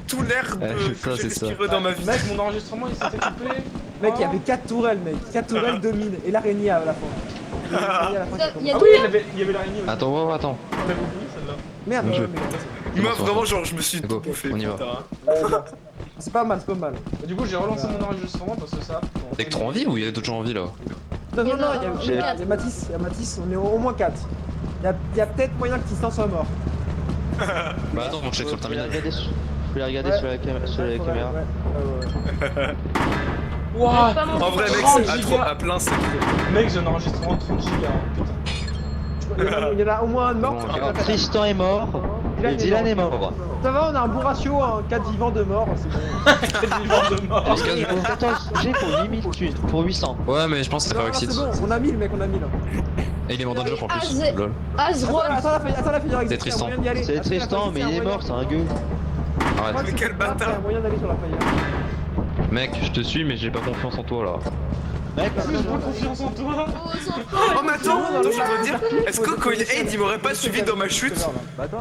tout l'air que j'ai respiré dans ma vie. Mec, mon enregistrement il s'était coupé. Mec, il y avait 4 tourelles, mec. 4 tourelles, 2 mines. Et l'araignée à la fin. L'araignée à la fin qui Il y a Ah tout oui, là. il y avait l'araignée aussi. Attends, ouais, attends. On l'avait oublié celle-là. Merde, Bon jeu. Moi, bon, vraiment, genre, je me suis C'est beau, tout bouffé. on y va. putain. C'est pas mal, c'est pas mal. Et du coup, j'ai relancé mon enregistrement parce que ça. Y'a que 3 en vie ou y'a d'autres gens en vie là? Non, Il y non, en non, a il y a quatre. Mathis, on est au moins 4. Il y a peut-être moyen que Tristan soit mort. Bah attends, on check sur le terminal. Je peux les regarder sur la caméra. Ouais. Wouah. En vrai, mec, 30 c'est gigas. à plein, c'est trop. Mec, j'ai un enregistrement de 30 gigas. Putain. Il y en a au moins un mort. Bon, Alors, Tristan est mort et Dylan est mort. Ça va, on a un bon ratio, un 4 vivants, 2 morts, c'est bon. Quel vivant de mort. Parce que- Il reste 14 G pour 8000 thunes, pour 800. Ouais, mais je pense que c'est pas Non, Exit. c'est bon, on a 1000 mec, on a 1000. Et il est mort d'un job en Ah, plus. c'est- Lol. Azron. Attends la figure C'est Tristan. C'est Tristan, mais il est mort, c'est un gueux. Arrête. Mais quel bâtard. Il y a moyen d'aller sur la faillite. Mec, je te suis, mais j'ai pas confiance en toi là. Mec, J'ai pas confiance en toi. Oh, sans Oh, mais attends, je veux dire, est-ce que Coil Aid il m'aurait pas suivi dans ma chute? Bah attends,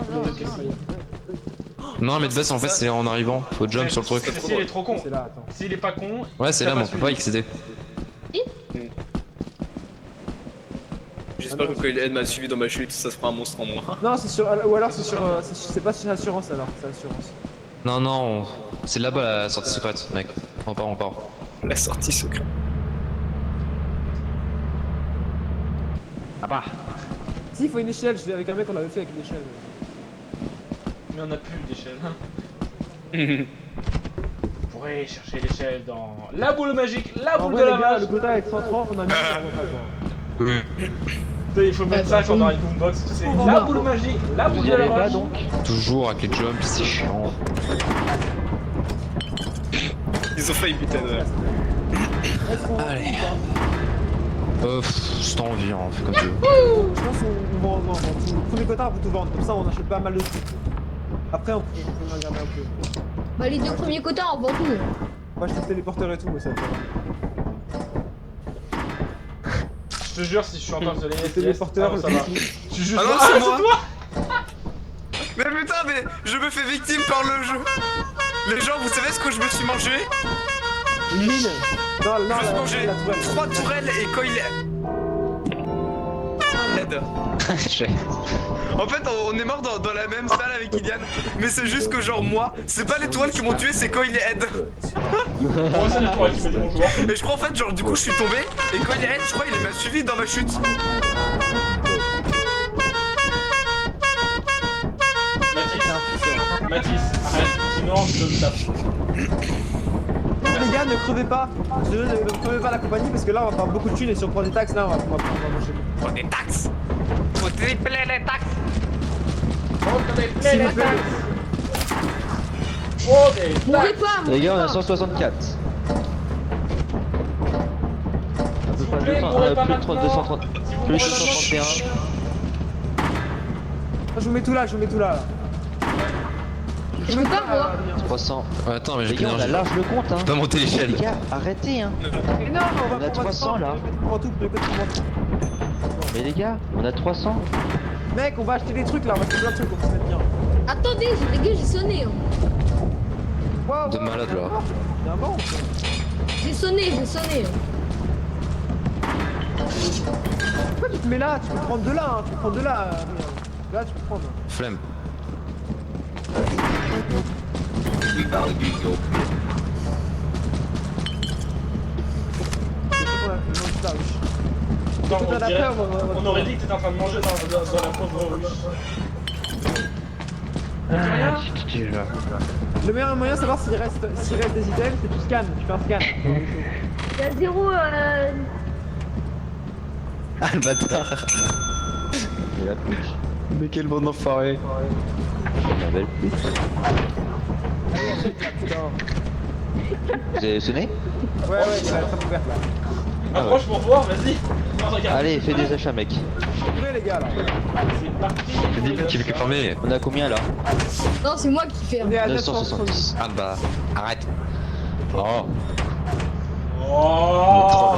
Non, mais de base, en fait, c'est en arrivant. Faut jump sur le truc. Mais s'il est trop con. c'est là, attends. S'il est pas con. Ouais, c'est là, mais on peut pas excéder. J'espère que Coil Aid m'a suivi dans ma chute, ça se fera un monstre en moins. Non, c'est sur. Ou alors c'est sur. C'est pas sur l'assurance alors, c'est assurance. Non, non, c'est là-bas la sortie secrète, mec. On part. La sortie secrète. Ah bah. Si, il faut une échelle, je vais avec un mec, on l'avait fait avec une échelle. Mais on a plus d'échelle. On pourrait chercher l'échelle dans la boule magique, la En boule de vrai, la les gars, vache. le quota est 130, on a mis. Putain, il faut mettre ça quand dans les boombox, tu sais. La boule magique, la boule vous y de la allez pas vache. donc? Toujours avec les jumps, c'est chiant. Ils ont failli buter Noël. Allez. C'est en vie, hein, fais comme tu veux. Je pense qu'on vend. Le premier quota, on peut tout vendre, comme ça on achète pas mal de trucs. Après, on peut regarder un peu. Bah, les deux premiers quotas, on vend tout. On va acheter le téléporteur et tout, mais ça va. Je te jure, si je suis encore sur les Le téléporteur, ah, le ça va. petit. Tu juges Ah non, pas, c'est c'est moi. toi. Mais putain, mais je me fais victime par le jeu. Les gens, vous savez ce que je me suis mangé? Une mine. Non, Je me suis mangé la tourelle. 3 tourelles et Coil Aid. En fait, on est mort dans la même salle avec Ilian, mais c'est juste que genre moi, c'est pas les tourelles qui m'ont tué, c'est Coil Aid. Bon, c'est toi qui fais des bonjours. Et je crois en fait, genre du coup, je suis tombé et Coil Aid, je crois, il m'a suivi dans ma chute. Mathis, arrête, sinon je te tape. Les gars, ne crevez pas. Ne crevez pas la compagnie parce que là on va faire beaucoup de thunes et si on prend des taxes, là on va manger. Oh, des taxes. Faut tripler les taxes. S'il vous plaît. Oh, des Mourrez pas, Les gars, on a mourrez pas. 164. À peu près plaît, 200, mourrez pas plus de maintenant. 230, plus de mourrez 231. Je vous mets tout là, là. Je peux pas, moi. 300. Ouais, attends, mais j'ai Les gars, on a l'énergie. large le compte, hein. Je peux pas monter Les l'échelle. gars, arrêtez, hein. Mais non, On a 300, là. Prends tout, prends tout. Mais les gars, on a 300. Mec, on va acheter des trucs là, on va acheter plein de trucs, on peut se mettre bien. Attendez, les gars, j'ai sonné. Hein. Wow, De malade, là. C'est un bon. J'ai sonné. Hein. Pourquoi tu te mets là? Tu peux prendre de là, hein. Tu peux prendre de là. Là, tu peux prendre. Flemme. Attends, Écoute, on à la dirait- fin, on va- on aurait dit que t'étais en train de manger dans la pauvre ruche. Le meilleur moyen de savoir s'il reste des items, c'est tu scannes, tu fais un scan. Il y a zéro. Ah, le bâtard. Et la pute. Mais quel bon enfoiré. La belle pute. Vous avez sonné? Ouais, il y a la trappe ouverte là. Approche pour voir, vas-y. Non, regarde. Allez, fais des achats, mec. Ouvrez les gars là. C'est parti. C'est Dylan qui veut que fermer. On a combien là? Non, c'est moi qui fais. On est à 970. Ah bah, arrête. Oh. Oh.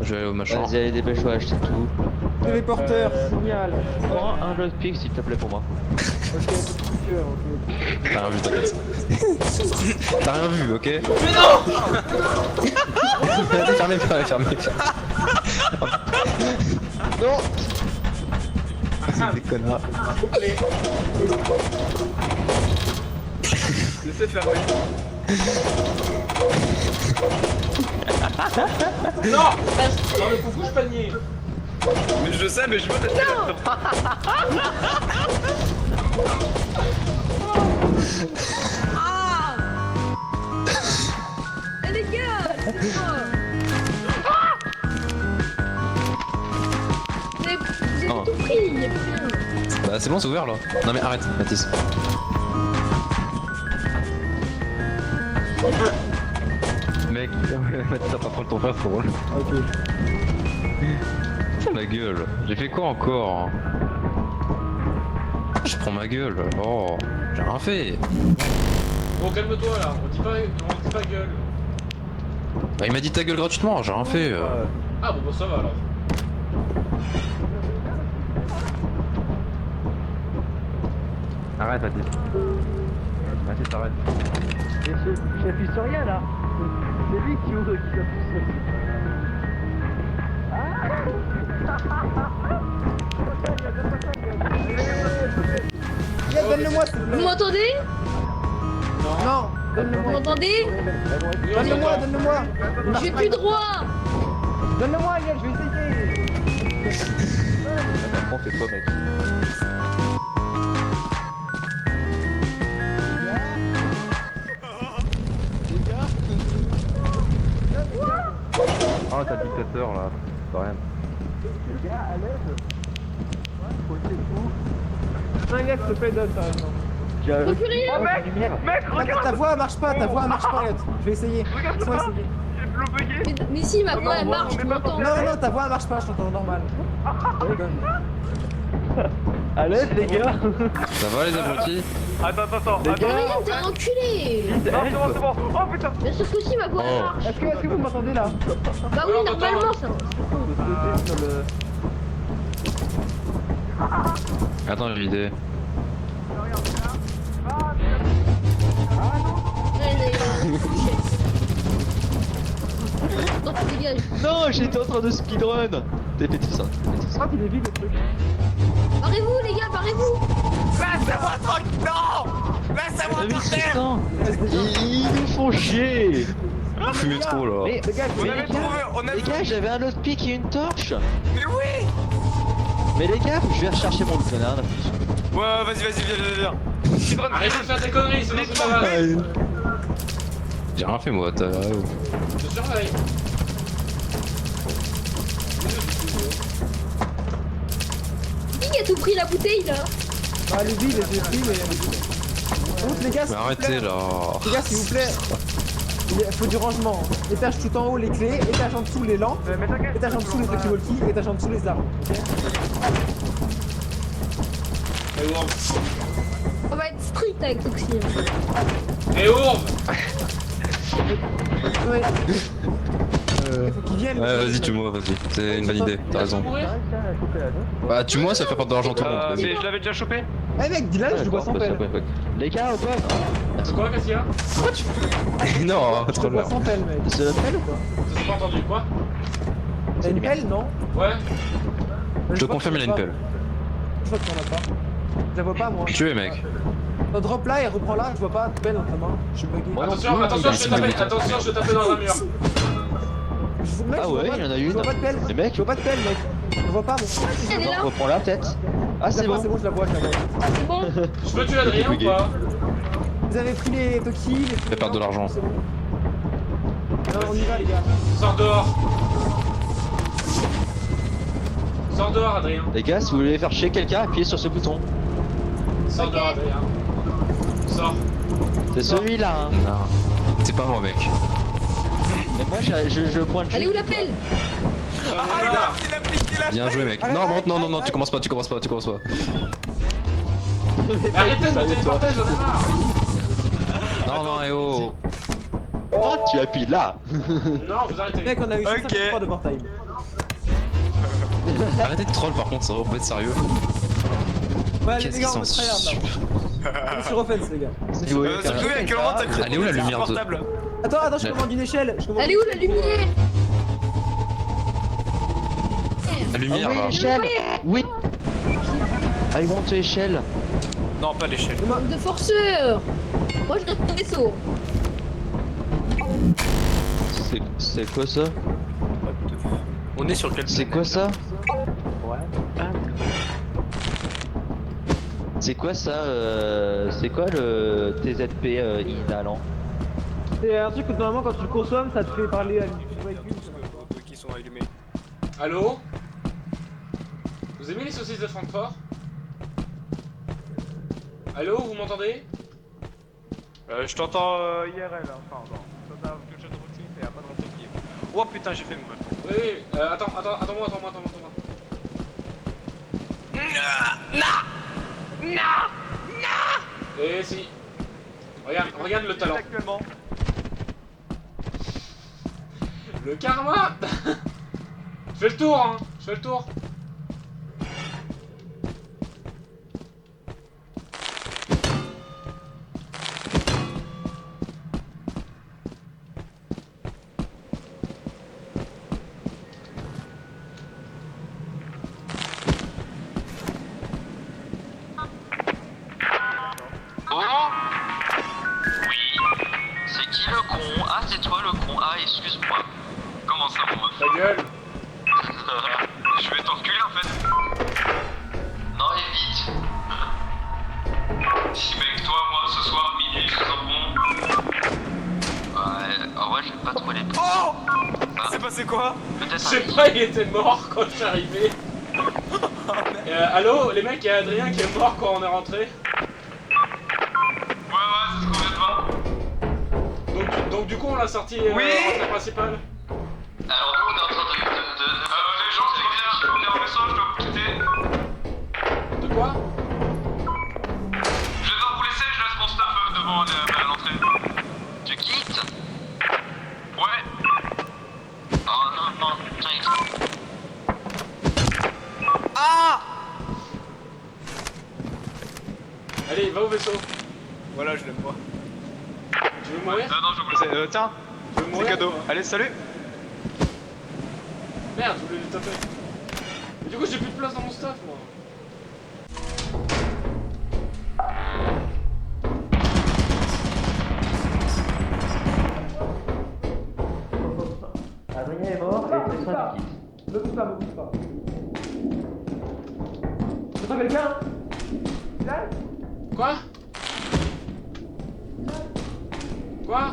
Je vais aller au machin. Vas-y, allez, dépêche-toi, acheter tout. Téléporteur, génial. Prends un lockpick s'il te plaît pour moi. Ok, ok. T'as rien vu, t'inquiète. T'as rien vu, ok? Mais non. Fermez, fermez. Non. C'est des connards. Laissez faire, oui. Non, dans le coucou, je panier. Mais je sais, mais je veux rester là. Ah Eh les gars, c'est moi. Vous avez Oh. tout pris, il y a plus rien. Bah c'est bon, c'est ouvert là. Non mais arrête, Mathis. Mec, Mathis va pas prendre ton frère, c'est drôle. Ok. Prends ma gueule. J'ai fait quoi encore? Je prends ma gueule. Oh, j'ai rien fait. Bon, calme-toi là, on dit pas gueule. Bah il m'a dit ta gueule gratuitement, j'ai rien fait. Ah bon, bah ça va alors. Arrête Mathis. Mathis, arrête. J'appuie sur rien là. C'est lui qui ouvre qui s'appuie sur rien. Donne-le-moi s'il te Vous plaît. m'entendez? Non, Vous donne-le-moi. m'entendez? Donne-le-moi, donne-le-moi. J'ai plus droit. Donne-le-moi, Ariel, je vais essayer. Prends, fais quoi, mec? Oh t'as le dictateur là, c'est rien. Les gars, à l'aide. Un gars, s'il te plaît, donne ça. Procurez. Oh mec, ta voix marche pas, ta voix marche pas, Elliot. Je vais essayer. Laisse-moi essayer. Mais si, ma voix elle marche, tu m'entends. Non, non, ta voix marche pas, je t'entends normal. À l'aide, les gars. Ça va les abrutis? Les Oh, mais non, t'es un enculé. Bien sûr que si, ma voix elle Oh. marche. Est-ce que vous m'entendez là? Bah oui, normalement ça. Attends, j'ai l'idée. Non, tu dégages. Non, j'étais en train de speedrun. T'es pété ça. Je crois qu'il est vide le truc. Barrez-vous, les gars, barrez-vous. Laissez-moi tranquille. Non. Laissez-moi tranquille. Ils nous font chier. Fumez trop là. Mais Les gars, On avait trouvé, on a les gars, j'avais un autre pic et une torche. Mais oui. Mais les gars, je vais rechercher mon loot, j'en ai rien à foutre. Ouais, vas-y, viens. Speedrun. Arrête de faire tes conneries, sinon c'est pas grave. J'ai rien fait moi, t'as. Je te surveille. Qui a tout pris la bouteille là? bah, elle est vide, elle est pris, mais elle est vide. Donc, les gars, s'il Mais vous arrêtez plaît, là. les gars, s'il vous plaît, il faut du rangement. Étage tout en haut les clés, étage en dessous les lampes, étage en dessous les talkie-walkie, étage en dessous les armes. Ok. Et Ourbe. On va être strict avec Toxi. Et Ourbe. Ouais. Il faut qu'ils viennent. Ouais, vas-y, tue-moi, vas-y. C'est une bonne idée, t'as raison. Mourir. Bah, tue-moi, ça fait perdre de l'argent tout le monde. Vas-y. Mais je l'avais déjà chopé. Eh mec, Dylan, je le vois sans pelle. Les gars, au pomme. C'est quoi, qu'est-ce qu'il y a? Non, Je trop le vois bien. sans pelle, mec. C'est la Pelle ou quoi? Je t'ai pas entendu, quoi? T'as une pelle, non? Ouais. Je te confirme, il a une pelle. Je vois que t'en as pas. Je la vois pas, moi. Tuez, mec. Non, drop là et reprends là, je vois pas de pelle dans ta main. Je suis bugué. Attention, attention, je vais taper. Attention, je vais taper dans un mur. Mec, Ah je vois ouais, pas- il y en a Je une. vois pas de pelle. Les mecs, Je vois pas de pelle, mec. Je vois pas, moi. Elle est là. reprends la tête. Ah, Je c'est la vois, bon. c'est bon, je la vois, je la vois. C'est bon. Je peux tuer Adrien ou pas? Vous avez pris les Toki, les trucs. Fais perdre de l'argent. C'est bon. Non, on y va, les gars. Sors dehors. Sors dehors, Adrien. Les gars, si vous voulez faire chier quelqu'un, appuyez sur ce bouton. Sors dehors, Adrien. Sors. C'est celui-là, hein. Non. C'est pas moi, mec. Mais moi, je pointe Elle est où la pelle? Ah, il a piqué la Bien joué, mec. Non, non, tu commences pas, tu commences pas, tu commences pas. Arrêtez de me téléporter, j'en ai marre. Non, non, eh oh. Oh, tu appuies là. Non, vous arrêtez. Mec, on a eu Ok. 53 de time. Arrêtez de troll par contre, ça va pas être sérieux. Ouais, les Qu'est-ce gars, qu'ils on sont me tryhard là. On est sur offense, les gars. Surtout à quel moment t'as créé Elle est où la lumière de- portable? Attends, je commande une échelle. Je commande Elle est où la lumière? La lumière oui, là. l'échelle. Oui. I want échelle. Non, pas l'échelle. Manque de forceur. Moi je reste au vaisseau. C'est quoi ça? On est sur quel C'est quoi ça? C'est quoi ça? C'est quoi le TZP inhalant? C'est un truc que normalement quand tu le consommes, ça te fait parler à qui sont allumés. Allô? Vous aimez les saucisses de Francfort? Allô, vous m'entendez? Je t'entends IRL, enfin, non. Ça t'a quelque chose de routine, mais y'a pas de rentrée qui est. Oh putain, j'ai fait une meuf. Oui, attends-moi. Eh si. Regarde le talent. Actuellement. Le karma. Je fais le tour, hein. Je fais le tour. C'est qui le con? Ah, c'est toi le con. Ah, excuse-moi. Comment ça, mon ref? Ta gueule. Je vais t'enculer en fait. Non, évite. Si mec, toi, moi, ce soir, minuit, je sens bon. Ouais, en vrai, je vais pas trop les prix. Oh! Ah. C'est passé quoi? Peut-être Je sais pas, il était mort quand je suis arrivé. Allô, les mecs, il y a Adrien qui est mort quand on est rentré. Ouais, c'est ce qu'on vient de voir. Donc du coup, on l'a sorti Oui. rentrée principale. Alors, nous, on est en train de les gens qui viennent, on est en vaisseau, je dois vous quitter. De quoi? Je vais devoir vous laisser, je laisse mon stuff devant à l'entrée. Tu quittes? Ouais. Oh non, tiens, Ah! Allez, va au vaisseau. Voilà, je l'aime pas. Tu veux mourir? non, je vous laisse. Tiens, Tu veux c'est mourir? cadeau. Allez, salut! Merde, je voulais les taper. Mais du coup, j'ai plus de place dans mon stuff, moi. Adrien est mort et c'est ça qui quitte. Me pousse pas. T'entends quelqu'un? Là? Quoi? Quoi?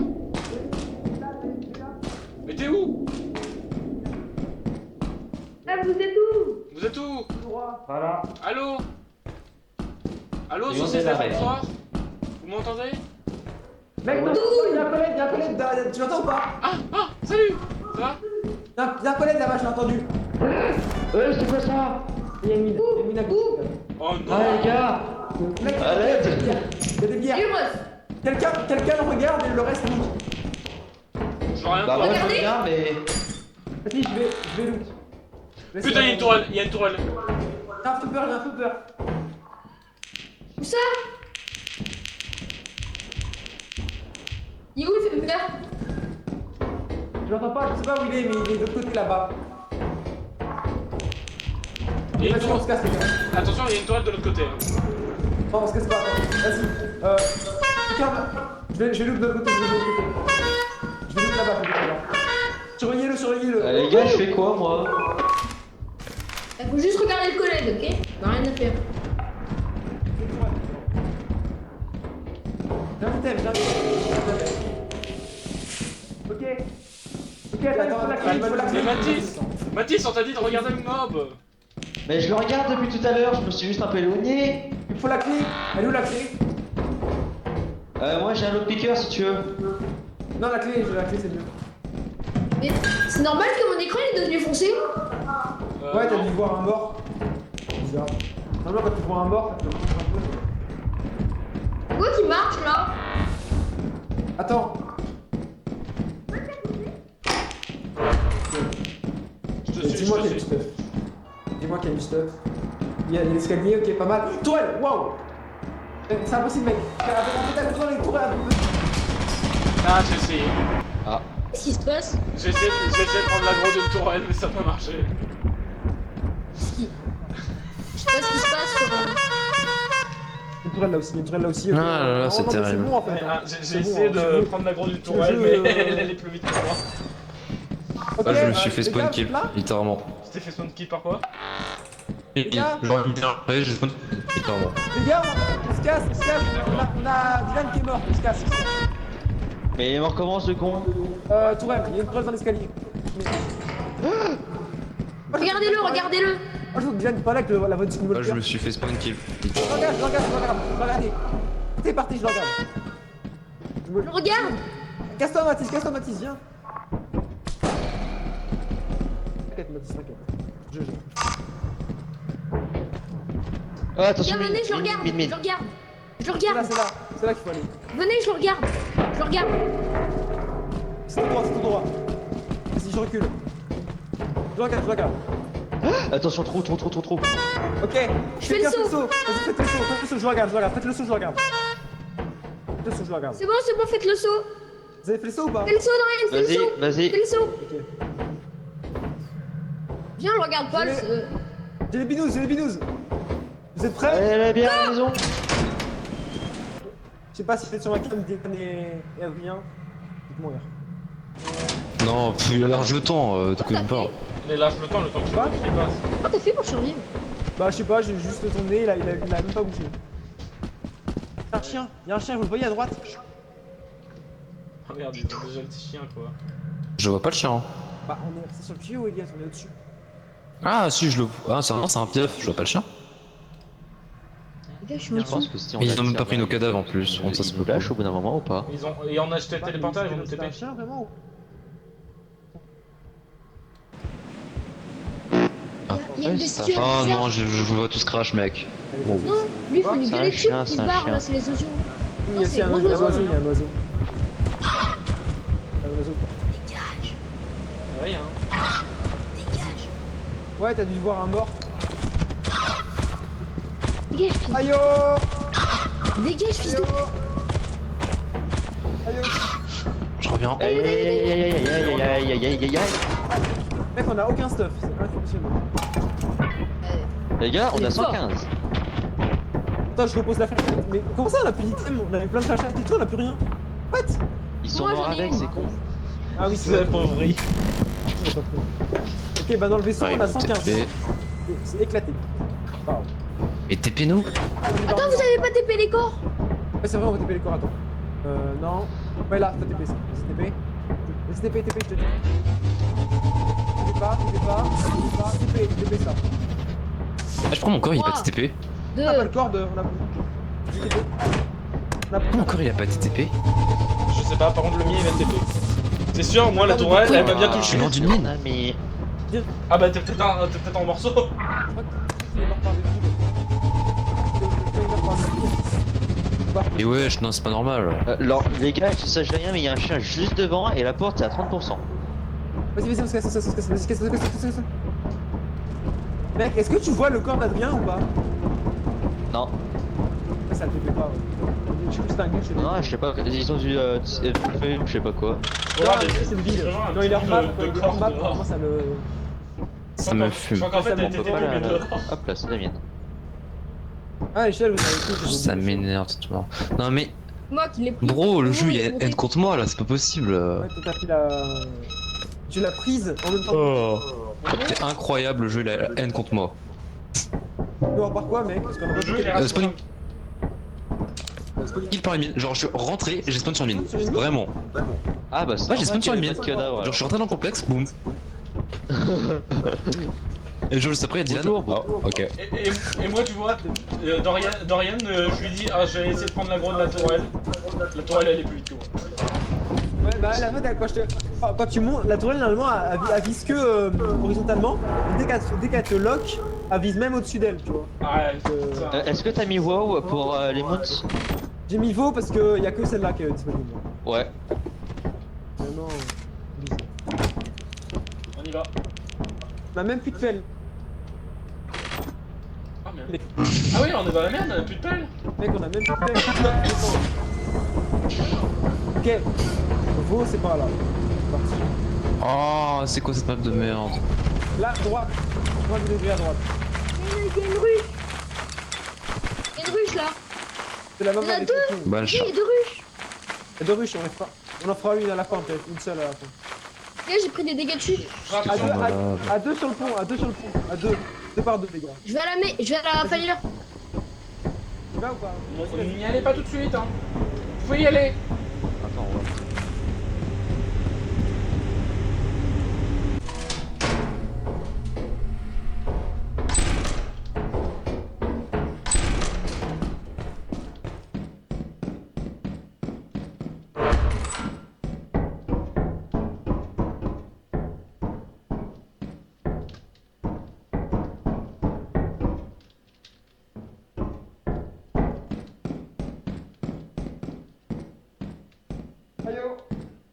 Mais t'es où? Ah, vous êtes où? Vous êtes où? Voilà. Allô? Allô, Et sur on ces est là, téléphones forts? Vous m'entendez? Mec, il y a un collègue derrière, tu l'entends ou pas? Ah, salut! Ça va? Il y a un collègue là-bas, je l'ai entendu. C'est quoi ça? Il y a une mine à gauche. Oh non! Ah les gars. Mec, À l'aide. il y a des bières. Et le ref? Quelqu'un le regarde et le reste loot. Je vois rien Bah voir. moi je veux bien mais... Vas-y, je vais loot. Putain, il y a une tourelle, il y a une tourelle. J'ai un peu peur. Où ça? Il est où le pépère? Je l'entends pas, je sais pas où il est, mais il est de l'autre côté là-bas. Il y a une Vas-y, on tourelle. se casse les gars. Attention, il y a une tourelle de l'autre côté. Hein. Non, on se casse pas, attends. Vas-y. Quelqu'un va... Je vais loot de l'autre côté, Je vais loot là-bas. Surveillez-le. Les gars, je fais quoi moi? Il faut juste regarder le collègue, ok? On a rien à faire. J'ai un item. Ok, attends, il faut la Mais Mathis, on t'a dit de regarder le mob. Mais je le regarde depuis tout à l'heure, je me suis juste un peu éloigné. Il faut la clé. Elle est où la clé? Moi j'ai un autre piqueur si tu veux. Non, la clé c'est mieux. Mais c'est normal que mon écran il est devenu foncé? Ouais, t'as dû voir un mort. Bizarre. Normalement, quand tu vois un mort, ça te montre un peu. Pourquoi tu marches là? Attends. Dis-moi qu'il y a du stuff. Dis-moi qu'il y a du stuff. Il y a l'escalier, ok, pas mal. Tourelle, waouh! C'est impossible, mec. Avec ta tourelle, les tourelles. Ah, j'ai essayé. Qu'est-ce qui se passe? J'ai essayé de prendre l'aggro d'une tourelle, mais ça n'a pas marché. Je sais pas ce qui se passe sur Une tourelle là aussi, une tourelle là aussi. Ah là là, c'est non, mais terrible. C'est bon en fait. Ah, hein. j'ai C'est essayé bon, de hein. prendre l'aggro d'une tourelle, jeu, mais elle est plus vite que moi. Ok, Ah, je me suis fait les spawn gars, kill, vous êtes là littéralement. Tu t'es fait spawn kill par quoi? gars Genre, après, j'ai spawn littéralement. Les gars, on se casse, on se casse. On a Dylan qui est mort, on se casse. Mais on recommence le con. Tourelle, il y a une tourelle dans l'escalier. Regardez-le, regardez-le. Oh, je veux que Dylan pas là que la voix de Simon. Moi, je me suis fait spawn kill. Je regarde, regardez. T'es parti, je le regarde. Je regarde. Casse-toi, Mathis, viens. T'inquiète, Mathis, t'inquiète. Je. Ah, attention, Viens, venez, je le regarde. Je le regarde. Je le regarde. C'est là qu'il faut aller. Venez, je le regarde. Je le regarde. C'est tout droit. Vas-y, je recule. Je regarde. Attention, trop. Ok, Je fais le saut. Vas-y, faites le saut, je regarde. Faites le saut, je regarde. C'est bon, faites le saut. Vous avez fait le saut ou pas? Fais le saut, Dorian, fais le saut. Vas-y. Fais le saut. Ok. Viens, le regarde pas. J'ai les binous. Vous êtes prêts? Elle est bien à la maison. Je sais pas si c'est sur ma cam, Dylan et Adrien. Dites-moi. Non, pff, il a l'air jetant, de quoi il me parle. Mais lâche le temps que je Quoi il passe. Comment t'as fait pour survivre? Bah, je sais pas, j'ai juste tourné, il a même pas bougé. Il y a un chien, vous le voyez à droite? Oh merde, ils ont déjà le petit chien quoi. Je vois pas le chien. hein. Bah, on est resté sur le tuyau, Elias, on est au-dessus. Ah, si, je le vois. Ah, c'est un pief, je vois pas le chien. Les gars, je suis Je au-dessus. pense que si on Ils a ont même pas pris nos tiré, cadavres en plus, donc ça se ils peut nous pas. lâchent au bout d'un moment ou pas? Et on a acheté le téléporteur, ils vont nous C'était TP. un chien, vraiment? Il y a une bestiole. Oh non, je vois tous crash, mec. Non, lui, il faut lui C'est un gueuler dessus. chien, Il c'est un barre, chien. là, c'est les oiseaux. Il y a c'est un gros oiseau, oiseau. il y a un oiseau. Un oiseau. Dégage. Ouais, hein. Dégage. Ouais, t'as dû voir un mort. Dégage, fils. Aïe oh! Dégage, fils de. Aïe oh! Je reviens. Aïe. Mec, on a aucun stuff, c'est impressionnant. Les gars, on a C'est fort. 115. Attends, je repose la flashlight. Mais comment ça, on a plus d'item? On avait plein de flashlights et tout, on a plus rien. What? Ils sont Moi, morts j'en ai avec, une. c'est con. Ah oui, C'est pauvrerie. Ok, bah dans le vaisseau, Ah, on a ils vont 115. TP. C'est éclaté. Pardon. Et TP nous Attends, vous avez pas TP les corps? Ouais, c'est vrai, on va TP les corps, attends. Non. Ouais, là, t'as TP ça. Vas-y, TP. Vas-y, TP, je te dis. TP ça. Ah, je prends mon corps, il a pas Trois. de TP. On a pas le 2. corps de. On a. TP. On a Pourquoi mon corps il a pas de TP? Je sais pas, par contre le mien il va TP. C'est sûr, moi la tourelle elle m'a bien Je touché. suis mort d'une mine. Mais Ah bah t'es peut-être en morceaux. Il est mort par défaut. Il est mort par défaut. Et wesh, non, c'est pas normal. alors, les gars, je sais rien, mais il y a un chien juste devant et la porte est à 30%. Vas-y, on se casse, vas-y. Mec, est-ce que tu vois le corps d'Adrien ou pas? Non, Ça le fait pas, ouais. Je suis juste un glitch. non, je sais pas, ils ont dû film, je sais pas quoi. Regarde, C'est le vide. Quand il est hors map, vraiment ça le. Ça me fume. Je crois qu'en fait Ça elle m'en était peut pas, TP mais Voilà, dehors. hop là, c'est la mienne. Ah, l'échelle, vous avez tout. Ça m'énerve, c'est tout. Non mais, Moi qui l'ai pris. bro, le jeu il y a monté. haine contre moi là, c'est pas possible. Ouais, t'as pris la. Tu l'as prise en même temps. Oh. C'est incroyable, le jeu il a haine contre moi. Non, par quoi, mec? Parce qu'on a Le pas jeu il est fait- spawn- spawn- Kill par une mine, genre je suis rentré et j'ai spawn sur une mine. Sur une mine Vraiment. Ah bah c'est Ouais, j'ai spawn sur une mine. pas de cadavre. Genre je suis rentré dans le complexe, boum. Et juste après, Dylan. Bonjour, bon. Oh, ok. Et moi tu vois, Dorian je lui dis ah j'ai essayé de prendre l'aggro de la tourelle. La tourelle elle est plus vite que moi. Ouais, bah la meuf, quand tu montes, la tourelle normalement elle vise que horizontalement. Dès qu'elle te lock, elle vise même au-dessus d'elle, tu vois. Ouais, ça. Est-ce que t'as mis WoW pour les mounts? J'ai mis Vo parce que y a que celle-là qui est disponible. Ouais. Vraiment. On y va. On a même plus de pelle. Ah merde. Ah oui, on est dans la merde, on a plus de pelle. Mec, on a même plus de pelle. Ok. Vaux, c'est par là. C'est parti. Oh, c'est quoi cette map de merde? Là, droite. 30 degrés à droite. Il y a une ruche. Il y a une ruche là. C'est la même Il y en a avec deux. le fond. Bonne Il y chance. a deux ruches. Il y a deux ruches, on en fera une à la fin peut-être. Une seule à la fin. Là, j'ai pris des dégâts de chute. À deux sur le pont, à deux sur le pont. À deux. Deux par deux, les gars. Je vais à la Fanny. Tu vas ou pas? N'y allez pas tout de suite, hein. Vous pouvez y aller. Attends, on va.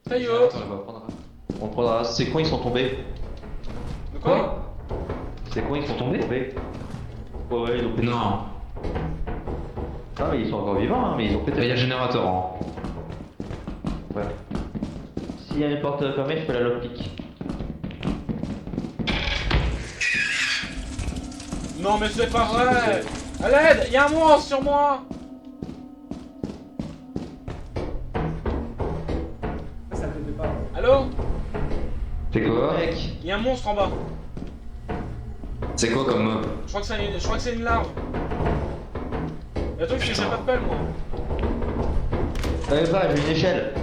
Tayo. Attends, je vais prendre. On prendra. Ces cons ils sont tombés. De quoi? Ces cons ils sont tombés. Ouais, ouais, ils ont pété. Non. Ah, mais ils sont encore vivants, hein, mais ils ont pété. Il y a le générateur. Hein. Ouais. S'il y a une porte fermée, je fais la lockpick. Non mais c'est pas vrai. À l'aide, y'a un monstre sur moi. Ça me fait pas. Allô? C'est quoi? Mec, Y'a un monstre en bas. C'est quoi comme mob? Je crois que c'est une larve. Y'a un truc que j'ai pas de pelle moi. t'avais pas, j'ai une échelle.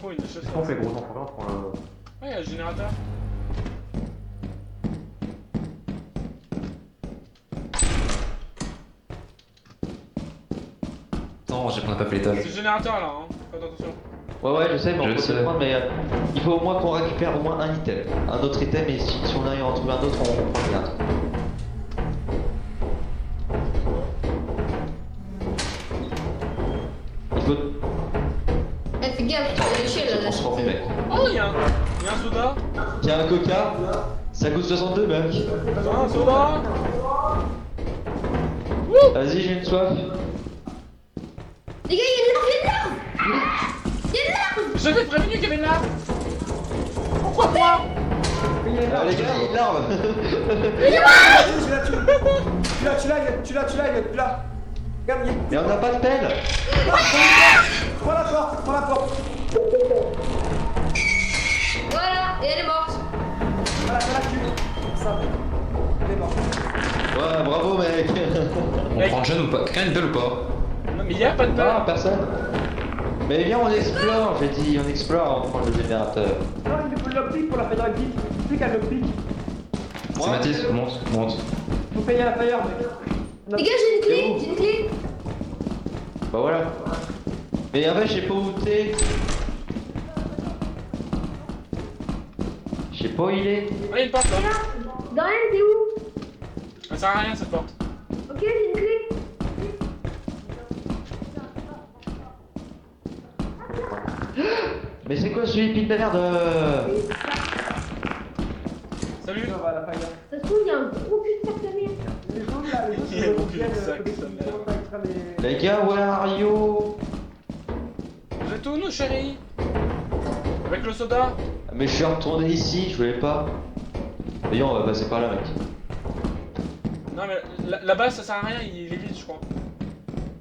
Oh, une échelle. On fait gros, on prend le. Ouais, y'a le générateur. Attends, j'ai pas fait l'étage. C'est le générateur là, hein. Faites attention. Ouais, je sais, mais on Je peut sais. se prendre, mais il faut au moins qu'on récupère au moins un item. Un autre item, et si on arrive à en trouver un autre, on prend bien. Il faut Eh, fais gaffe, tu as l'échelle se là. transformer, mec. Oh, y'a un soda. Tiens, un coca, ça coûte 62, mec. Un soda. Vas-y, j'ai une soif. Les gars, il y a une larve. Il y a une larve. Je t'ai prévenu qu'il y avait une larve. Pourquoi moi? Ah, les gars, il y a une larve. Tu l'as, tu l'as. Regarde, Mais on n'a pas de pelle. prends la porte. Voilà, et elle est morte. Voilà, ça la tue. Ça, elle est morte. Ouais, bravo, mec. On prend le jeune ou pas? Quelqu'un a une pelle ou pas? Non mais y'a pas de Ah, pelle. personne. Mais viens, on explore, j'ai dit, on explore, on prend le générateur. Non, il faut le lockpick pour la faire avec qui? Tu sais qu'elle lockpick. C'est Mathis, monte. Faut payer à la fire, mec. Les gars, j'ai une clé. Bah voilà. Mais en fait, je sais pas où t'es. Je sais pas où il est. Ah, y'a une porte là. Dorian, t'es où? Ça sert à rien cette porte. Ok, j'ai une clé. Mais c'est quoi ce hippie de merde Salut. On va à la fire. Ça se trouve, il y a un gros cul de sac de merde. Les gens là, les Il y a autres, beaucoup de viennent, sacs, peut-être ça qu'ils merde. commencent à extraire les- Les gars, where are you? Vous êtes où nous chéris? Avec le soda? Mais je suis retourné ici, je voulais pas. Voyons, on va passer par là, mec. Non mais là-bas ça sert à rien, il est vide je crois.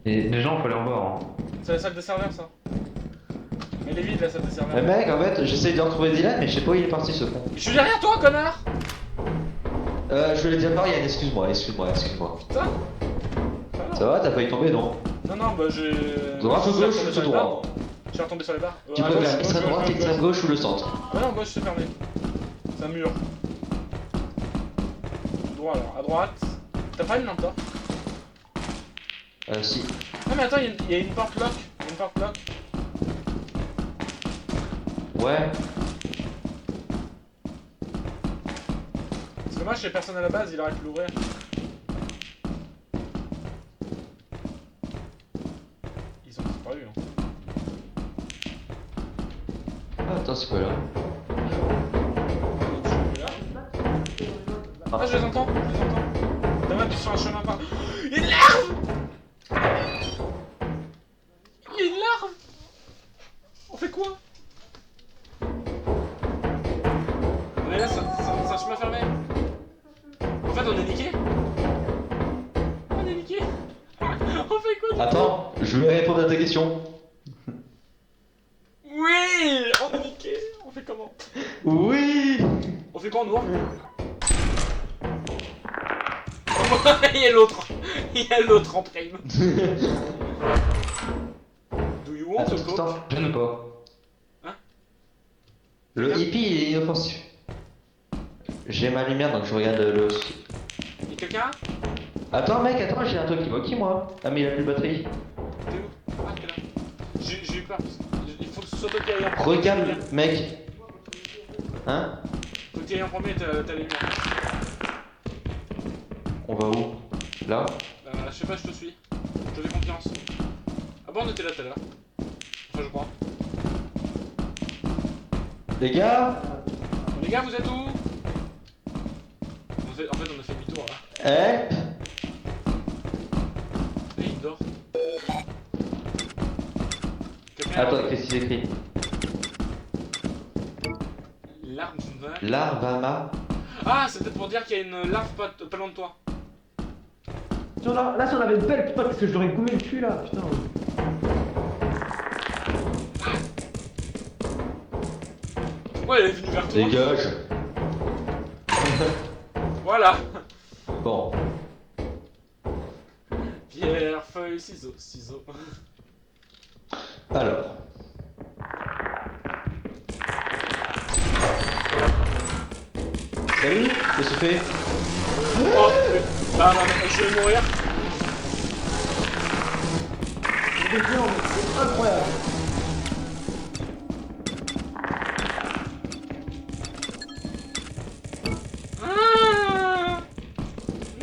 Et les gens, faut aller en bas. Hein. C'est la salle des serveurs ça. Elle est vide la salle des serveurs. Mais mec, en fait, j'essaye de retrouver Dylan, mais je sais pas où il est parti ce con. Je suis derrière toi connard! Je voulais dire par Yann, excuse-moi. Putain! Ça va, t'as failli tomber, non? Non, bah j'ai. Droite ou je suis gauche retombé ou sur les tout droit? barres, moi. Je suis retombé sur les barres. Tu à peux gauche, faire extrême gauche, droite, gauche, extrême gauche ou le centre? Ah non, gauche c'est fermé. C'est un mur. Droit alors, à droite. T'as pas une lampe toi? Si. Ah mais attends, il y a une porte lock. Il y a une porte lock. Ouais. C'est dommage, j'ai personne à la base, il aurait pu l'ouvrir. Ils ont disparu. Hein. Ah, attends, c'est quoi là? Ah, je les entends, Dama, tu sur un chemin par... Une larve. Il y a une larve. On fait quoi? On est là, c'est un chemin fermé. En fait, on est niqué. On est niqué. On fait quoi? Attends, je vais répondre à ta question. Oui, on est niqué. On fait comment? Oui. On fait quoi en noir? Il y a l'autre. Il y a l'autre en prime. Do you want to Attends, talk? attends, je ne pas. Hein? Le hippie il est inoffensif. J'ai ma lumière donc je regarde le... Y'a quelqu'un? Attends mec, attends, j'ai un talkie-walkie moi. Ah mais il a plus de batterie. T'es où? Ah, t'es là. J'ai eu peur. Il faut que ce soit toi qui aille en premier. Regarde mec. Hein? Faut que tu ailles en premier, t'as les lumières. On va où? Là? Je sais pas, je te suis. Je te fais confiance. Ah bon, on était là tout à l'heure. Enfin, je crois. Les gars? Les gars, vous êtes où? En fait, on a fait demi-tour là. Eh? Et il dort. Quelqu'un Attends, qu'est-ce qu'il écrit? L'arme d'une vague. Larvama. Ah, c'est peut-être pour dire qu'il y a une larve pas loin de toi. Là, si on avait une pelle, putain, parce que je l'aurais goumé le cul là, putain. Pourquoi elle est venue vers toi? Dégage. Voilà. Bon. Pierre, feuille, ciseaux, ciseaux. Alors. Salut, qu'est-ce que tu fais? Oh, bah, je vais mourir. C'est géant, mais c'est incroyable. Ah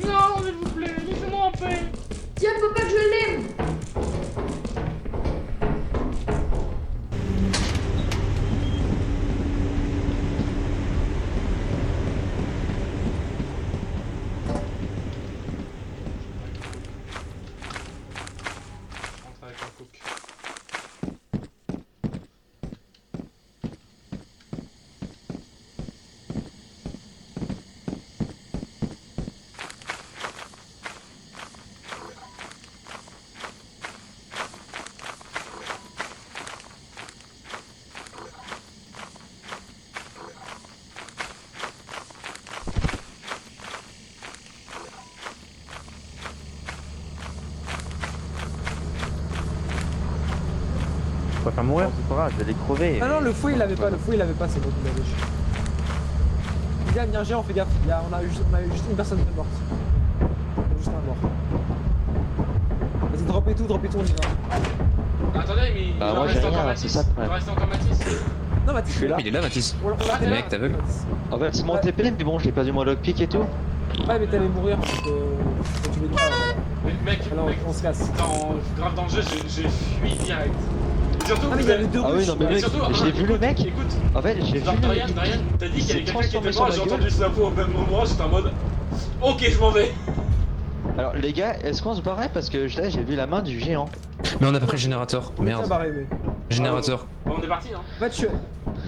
non, s'il vous plaît, laissez-moi en paix. Tiens, faut pas que je l'aime. Je rentre avec un cook. Je préfère mourir, c'est pas grave, je vais les crever. Ah non, le fouet il l'avait pas, c'est bon, il l'avait. Les gars, il y a un géant, fais gaffe, on a eu juste une personne de morte. Juste un mort. Vas-y, droppez tout, on y va. Attendez, mais il Bah, va moi, rester j'ai encore rien, Mathis. c'est ça, Il va rester encore Mathis. Non, Mathis, je suis là. Il est là, Mathis. On l'a fait Mec, là. t'as vu? En fait, c'est mon TP, mais bon, j'ai perdu mon lockpick et tout. Ouais, mais t'allais mourir parce que tu veux pas. Mais mec, Alors, mec, on se casse. t'es en grave danger, j'ai fui direct. Et surtout, Ah, mais il vous y avez... avait deux Ah oui, ruches. non, mais Et mec, surtout, j'ai vu le mec. Écoute, En fait, j'ai vu Dorian, le... t'as dit qu'il y avait quelqu'un qui était transformé sur mort, ma j'ai gueule. entendu ce info au même moment, j'étais en mode... Ok, je m'en vais. Alors, les gars, est-ce qu'on se barrait? Parce que là, j'ai vu la main du géant. Mais on a pas pris le générateur. On est bien Merde. barré, mais. Générateur. Bon, on est parti, hein. En fait,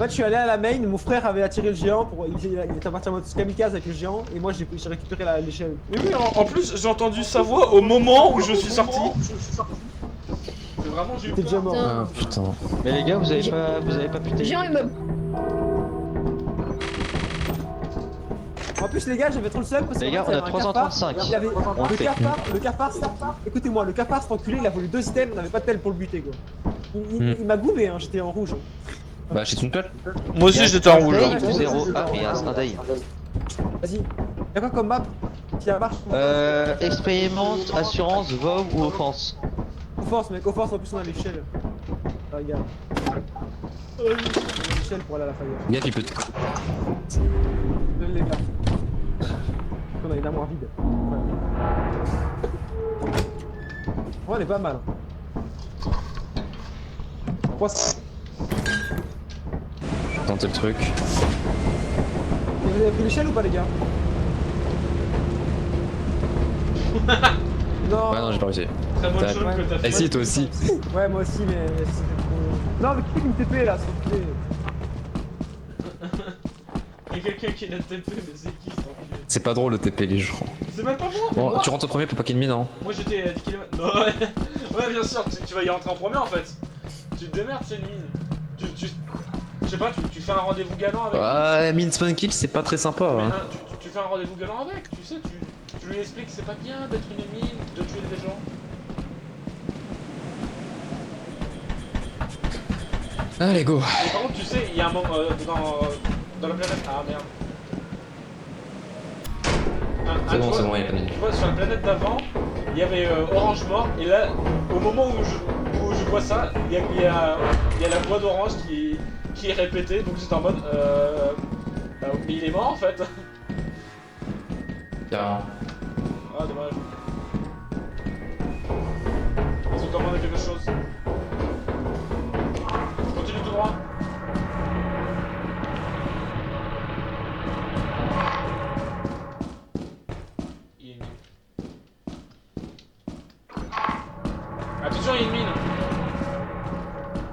je suis allé à la main, mon frère avait attiré le géant, il était parti en mode kamikaze avec le géant, et moi j'ai récupéré l'échelle. Mais oui, en plus, j'ai entendu sa voix au moment où je suis sorti. C'est vraiment, j'ai eu T'es déjà peur. mort. Ah putain. Mais les gars, vous avez pas pu Le géant il me. En plus, les gars, j'avais trop le seum parce que. Les gars, on a 335. Il y avait On le fait. le cafard, écoutez-moi, le cafard, cet enculé, il a voulu 2 items, on n'avait pas de pelle pour le buter, quoi. Il m'a goumé, hein, j'étais en rouge. Bah, j'ai une pelle. Moi aussi, j'étais en rouge. Day ou 0. Ah, mais il y a un day. Vas-y. Y'a quoi comme map qui marche? Expérimente, assurance, VOW ou offense? Force, mec, au force, en plus on a l'échelle. Ah, regarde. On a l'échelle pour aller à la fire. Gaffe, il peut. Donne les gars. On a une armoire vide. Ouais, on est pas mal. Quoi ça? Tenter le truc. Vous avez pris l'échelle ou pas, les gars? Non. Ouais, non, j'ai pas réussi. Très bonne T'as- chose que t'as Eh fait. si, toi aussi. Ouais, moi aussi, mais c'était trop. Non, mais qui me TP là, s'il te plaît? Il y a quelqu'un qui l'a TP, mais c'est qui cet enculé? C'est pas drôle de TP les gens. C'est même pas moi. Bon, tu rentres au premier pour pas qu'il y ait de mine, hein. Moi j'étais à 10 km. Non, ouais. Ouais, bien sûr, tu vas y rentrer en premier en fait. Tu te démerdes, c'est une mine. Je sais pas, tu fais un rendez-vous galant avec. Ouais, mine spawn kill, c'est pas très sympa. Mais, Hein. hein, tu fais un rendez-vous galant avec, tu sais, tu lui expliques que c'est pas bien d'être une mine, de tuer des gens. Allez, go. Et par contre, tu sais, il y a un moment dans la planète. Ah merde. C'est bon, tu c'est vois- bon, y'a pas de mine. Tu vois, sur la planète d'avant, il y avait Orange mort, et là, au moment où je vois ça, il y a la voix d'Orange qui est répétée, donc j'étais en mode. Mais il est mort en fait. Y'a Ah, dommage. Ils ont commandé quelque chose. Continue tout droit. Il y a une mine. Attention, il y a une mine.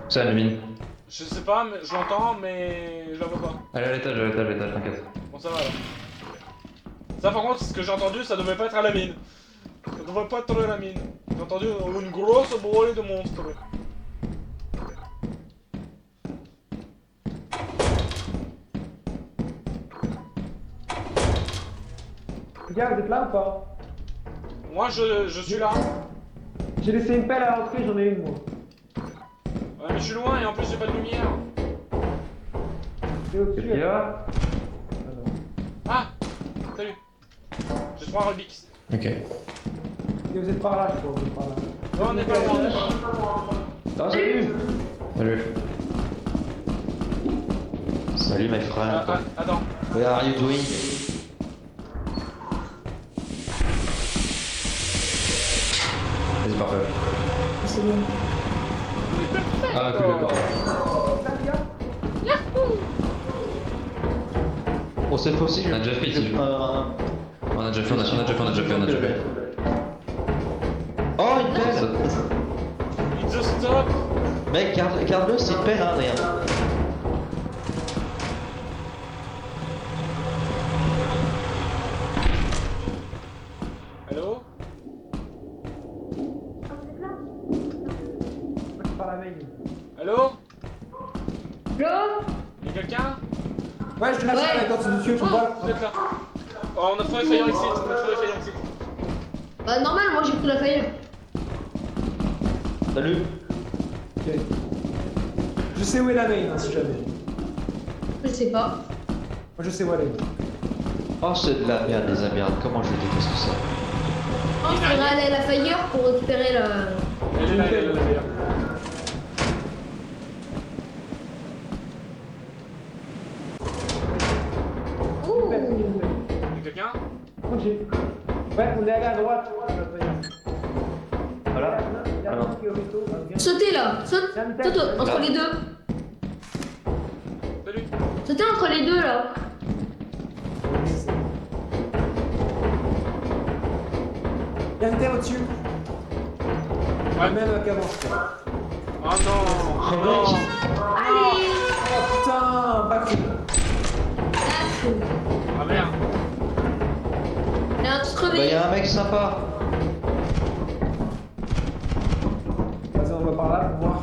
C'est la mine. Je sais pas, mais je l'entends, mais je la vois pas. Allez, à l'étage, t'inquiète. Bon, ça va alors. Ça, par contre, ce que j'ai entendu, ça devait pas être à la mine. Ça devait pas être à la mine. J'ai entendu une grosse brûlée de monstres. Les gars, vous êtes là ou pas? Moi, je suis là. J'ai laissé une pelle à l'entrée, j'en ai une moi. Ouais, mais je suis loin et en plus, j'ai pas de lumière. C'est au-dessus. Qu'est-ce qu'il y a là. Ah! Salut! J'ai 3 Rubik's. Ok. Et vous êtes par là, je crois, vous êtes par là. Non, on n'est pas loin, on est pas loin. Ah, salut. Salut. Salut, my friend. Attends. Where are you doing? Vas-y, parfait. C'est bon. Ah, ok, d'accord. Bon, cette fois-ci, On a déjà fait ici. On a déjà fait. Oh, une pelle. It's a stop! Mec, garde-le, c'est une pelle, hein, rien. Allô? Par la main. Allô? Go. Y'a quelqu'un? Ouais, je te laisse Ouais. quand tu nous tues, tu Oh, vois. vous êtes là. Oh, on a trouvé Fire Exit, Bah normal, moi j'ai pris la faille. Salut. Ok. Je sais où est la main, hein, si jamais. Je sais pas. Moi je sais où elle est. Oh, c'est de la merde, les amerdes. Comment je déteste ça. Non, je voudrais aller à la fire pour récupérer la... Elle est là, Fire. Ouh. Y'a quelqu'un? Ok. Ouais, on est allé à droite. Voilà. Il y a un Alors. truc qui est au resto, viens. Sautez là. Saute entre les deux. Salut. Sautez entre les deux là. Il y a une terre au-dessus. Ouais. Même qu'avant, je crois. Oh non! Oh non! Allez. Oh putain, back. Ah merde! Il y a un truc Bah, crevé. y'a un mec sympa. Vas-y, on va par là pour voir.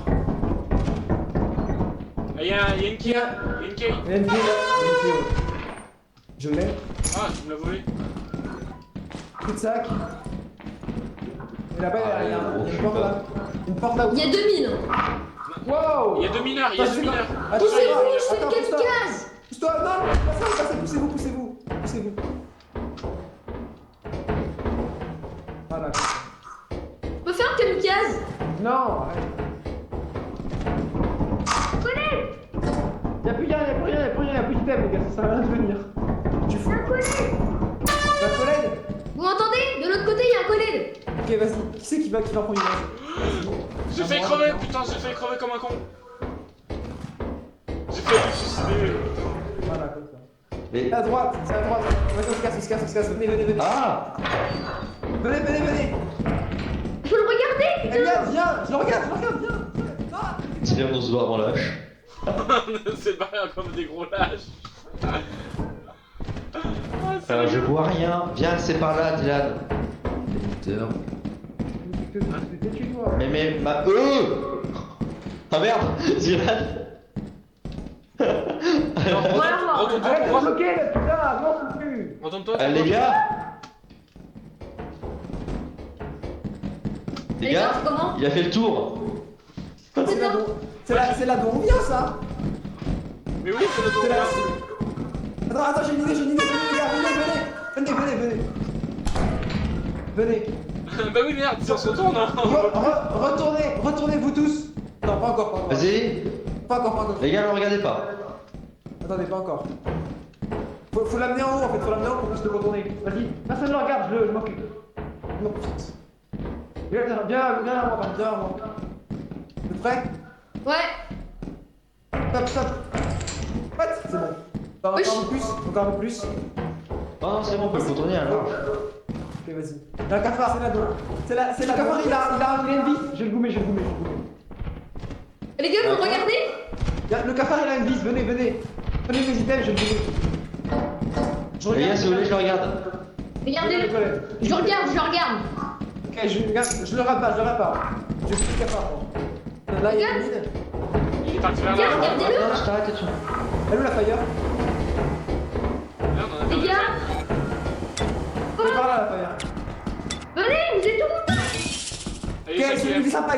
Ah, y'a une key! Y'a une key! Il y a une fille là. Il y a une fille, ouais. Je l'ai. Ah, tu me l'as volé! Coup de sac. Et là-bas, il y a une porte là. Une porte là où. Il y a 2 mines. Wow. Il y a 2 mineurs, il y a 2 mineurs! Attends, Poussez-vous, je fais attends, 4 pousse-toi. cases. Pousse-toi, non, passez, poussez-vous. Voilà. On peut faire un kamikaze. Non, arrête. Y'a plus d'item, les gars, ça sert à rien de venir. Tu fous. La collègue. Vous m'entendez? De l'autre côté, il y a un collègue. Ok, vas-y. Qui c'est qui va prendre une base? J'ai fait crever! Putain, j'ai fait crever comme un con! J'ai fait me suicider! Voilà, comme ça. Mais. C'est à droite. Vas-y, on se casse. Venez. Ah. Venez, venez, venez. Faut le regarder, putain. Eliane, viens. Je le regarde, viens. Ah. Dylan, on se voit avant lâche. C'est pas comme des gros lâches. Je vois rien. Viens, c'est par là, Dylan. Putain. Mais ma. Ah merde, Dylan. Retourne-toi Arrête de pour voir. bloquer, là, putain, avance plus. Retourne-toi. Les gars. Les Les gars, gars, comment? il a fait le tour. C'est là d'où on vient, ça. Mais oui, c'est le C'est là. tour. Attends, j'ai une idée, venez, les gars, venez. Bah oui, merde, si on se retourne, hein. Retournez vous tous. Non, pas encore. Vas-y. Pas encore. Les gars, ne regardez pas. Attendez, pas encore. Faut l'amener en haut, en fait, faut l'amener en haut pour qu'on puisse le retourner. Vas-y, personne ne le regarde, je m'occupe. Je m'occupe. Viens à moi. Vous êtes prêts? Ouais. Stop. What? C'est bon. Encore un peu plus. Oh non, c'est bon, on peut le contourner alors. Ok, vas-y. Il y a un cafard, c'est là-dedans. C'est le cafard, il a une vis. Je vais le goumer. Les gars, vous le regardez? Le cafard, il a une vis, venez. Prenez mes items, je vais le goumer. Les gars, si vous voulez, je le regarde. Regardez-le. Je le regarde. Ok, je le rate pas. Je fais le cafard. Là, il y a une mine. Il est parti vers Regarde, là. regardez-le. Non, je t'arrête, tu. Elle est où la fire? Merde, on a Les perdu. gars. Elle est par là, la fire. Venez, vous êtes où? Allez, Ok, cinquième. il est sympa.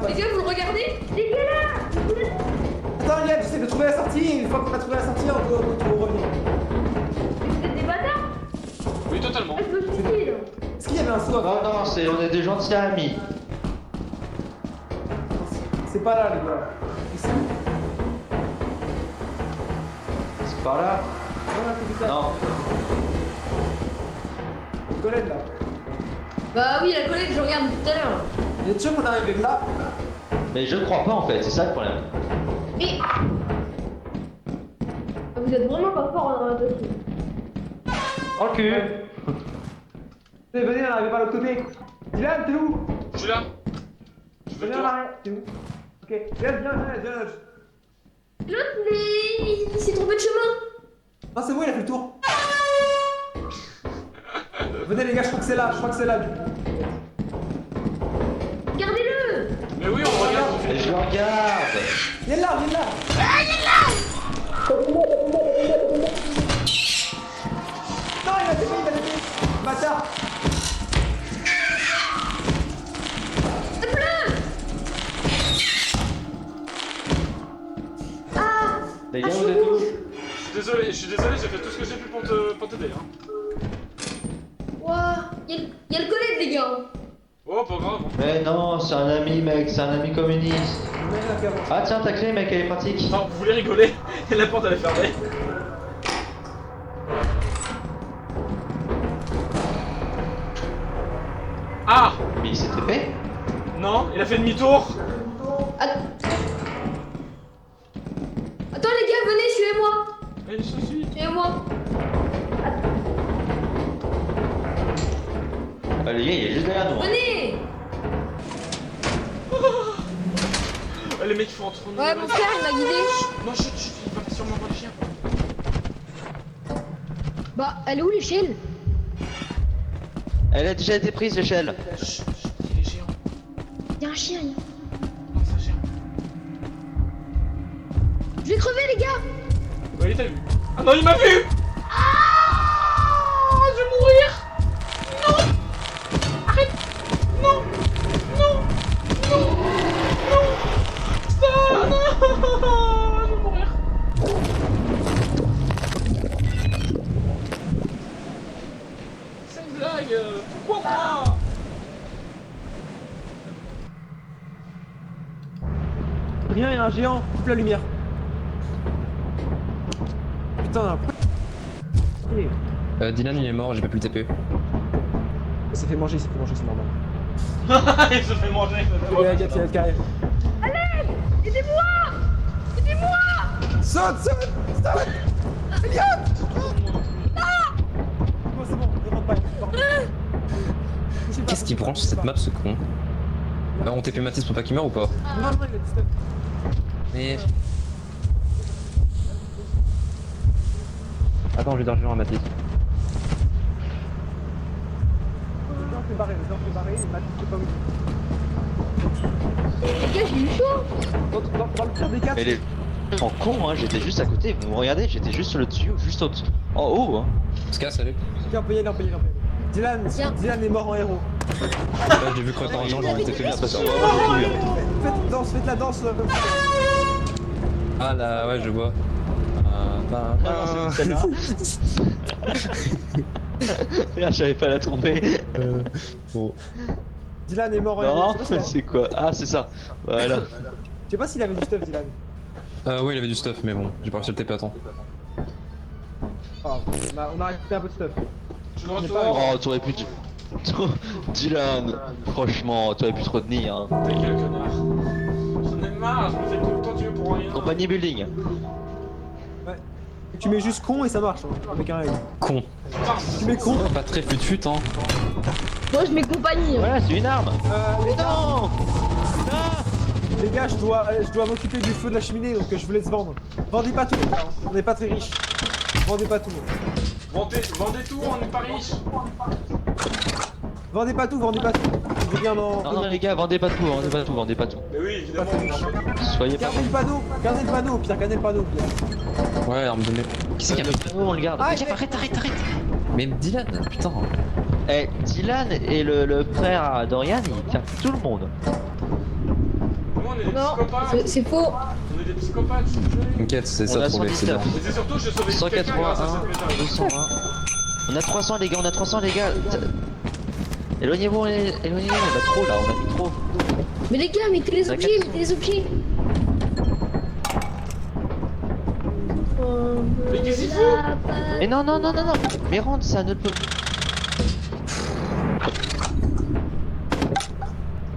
Les gars, vous le regardez? Les gars, là. Attends, Liane, j'essaie de trouver la sortie. Une fois qu'on a trouvé la sortie, on peut revenir. Mais vous êtes des bâtards. Oui, totalement. Je me suicide. Est-ce qu'il y avait un saut avant? Non, on est des gentils amis. C'est pas là, les gars. Ici. C'est par là. Non. Une collègue là. Bah oui, la collègue, je regarde tout à l'heure. Vous êtes sûr qu'on arrive là? Mais je ne crois pas en fait, c'est ça le problème. Mais. Vous êtes vraiment pas fort dans la dossier. Oh le cul. Venez, on arrive par l'autre côté. Dylan, t'es où? Je suis là. Je fais le Venez, on tour. arrive. T'es où? Ok. Viens. L'autre, il s'est trompé de chemin. Non, c'est bon, il a fait le tour. Venez, les gars, je crois que c'est là. Du coup. Regardez-le. Mais oui, on regarde. on fait Et le je tour. le regarde. Il est là. Non, il a fait. Bâtard. Les gars, vous êtes où? Je suis désolé, j'ai fait tout ce que j'ai pu pour t'aider. Hein. Ouah. Il y a le collègue, les gars. Oh, pas grave. Mais non, c'est un ami mec, c'est un ami communiste. Ah tiens, ta clé mec, elle est pratique. Non, vous voulez rigoler? La porte elle est fermée. Ah! Mais il s'est trépé? Non, il a fait demi-tour. Attends, les gars, venez, suivez-moi. Et je suis. Suivez-moi. Ah, les gars, il est juste derrière nous. Hein. Venez. Les mecs font entre nous. Ouais, mon frère, il m'a guidé. Non, chut, il va sûrement voir le chien. Bah, elle est où l'échelle? Elle a déjà été prise l'échelle. Chut, il est géant. Il y a un chien, là. Non, c'est un géant. Je vais crever, les gars. Ouais, il t'a vu. Ah non, il m'a vu! Ah, je vais mourir! Non! Arrête! Non! Stop! Non! Je vais mourir! C'est une blague! Pourquoi moi? Rien, il y a un géant. Coupe la lumière. Putain, Dylan il est mort, j'ai pas pu le taper. il s'est fait manger, c'est normal. Il se fait manger! Il y a carré. Allez, aidez-moi. Saute. Eliane. Non. C'est bon, ne rentre pas. qu'est-ce qu'il branche sur cette map, ce con? Bah, on TP Mathis pour pas qu'il meure ou pas? Non, il a du stuff. Mais. Attends, je vais rejoindre Mathis. Le temps fait barrer, il m'a dit pas où. Les gars, j'ai eu chaud. Dans le pire des cas, Mais les gens con, hein, j'étais juste à côté, vous me regardez, j'étais juste sur le dessus, juste en haut, hein. On se casse, allez. on peut y aller. Dylan, Tiens. Dylan est mort en héros. Là, j'ai vu crever en argent, j'ai TP bien, c'est pas sûr. Faites la danse comme ça. Ah là, ouais, je vois. Non, c'est celle-là. Merde, j'avais pas la tomber. Bon. Dylan est mort en héros. Non, c'est quoi? Ah, c'est ça. Voilà. Je sais pas s'il avait du stuff, Dylan. Oui, il avait du stuff, mais bon, j'ai pas réussi à le TP à temps. Ah, on a récupéré un peu de stuff. Je le On est retourne. pas- Oh, t'aurais pu. Dylan, franchement, t'aurais pu te retenir. Hein. Mais quel connard. J'en ai marre, je me fais tout le temps tuer pour rien. Compagnie building. Ouais. Tu mets juste con et ça marche, hein, avec un L. Con. Putain, Tu mets con. Pas très fut hein. Moi, je mets compagnie. Hein. Voilà, c'est une arme. Les gars, Non. les gars, je dois m'occuper du feu de la cheminée, donc je vous laisse vendre. Vendez pas tout, les gars, hein. On n'est pas très riches. Vendez pas tout. vendez tout, on n'est pas riche. Vendez pas tout. Je viens dans. Non, non, les gars, vendez pas tout, vendez pas tout. Mais oui, évidemment, Soyez pas. Gardez le panneau, au pire, gardez le panneau, au pire. Ouais, arme de merde. Qui c'est qui a Le panneau, on le garde. Ah, Arrête. Mais Dylan, putain. Eh, Dylan et le frère à Dorian, ils tapent tout le monde. nous on est des Non, psychopathes. c'est faux. On est des psychopathes, je suis désolé. T'inquiète, c'est On ça a trouvé, c'est bien. 119. Mais c'est surtout, je sauvais quelqu'un grâce à 181, cette méthode. 201. On a 300 les gars, Éloignez-vous, on a trop là, on a mis trop. Mais les gars, mettez les objets, mettez les objets. Mais qu'est-ce qu'il fout? Mais non, mais rentre ça, ne peut.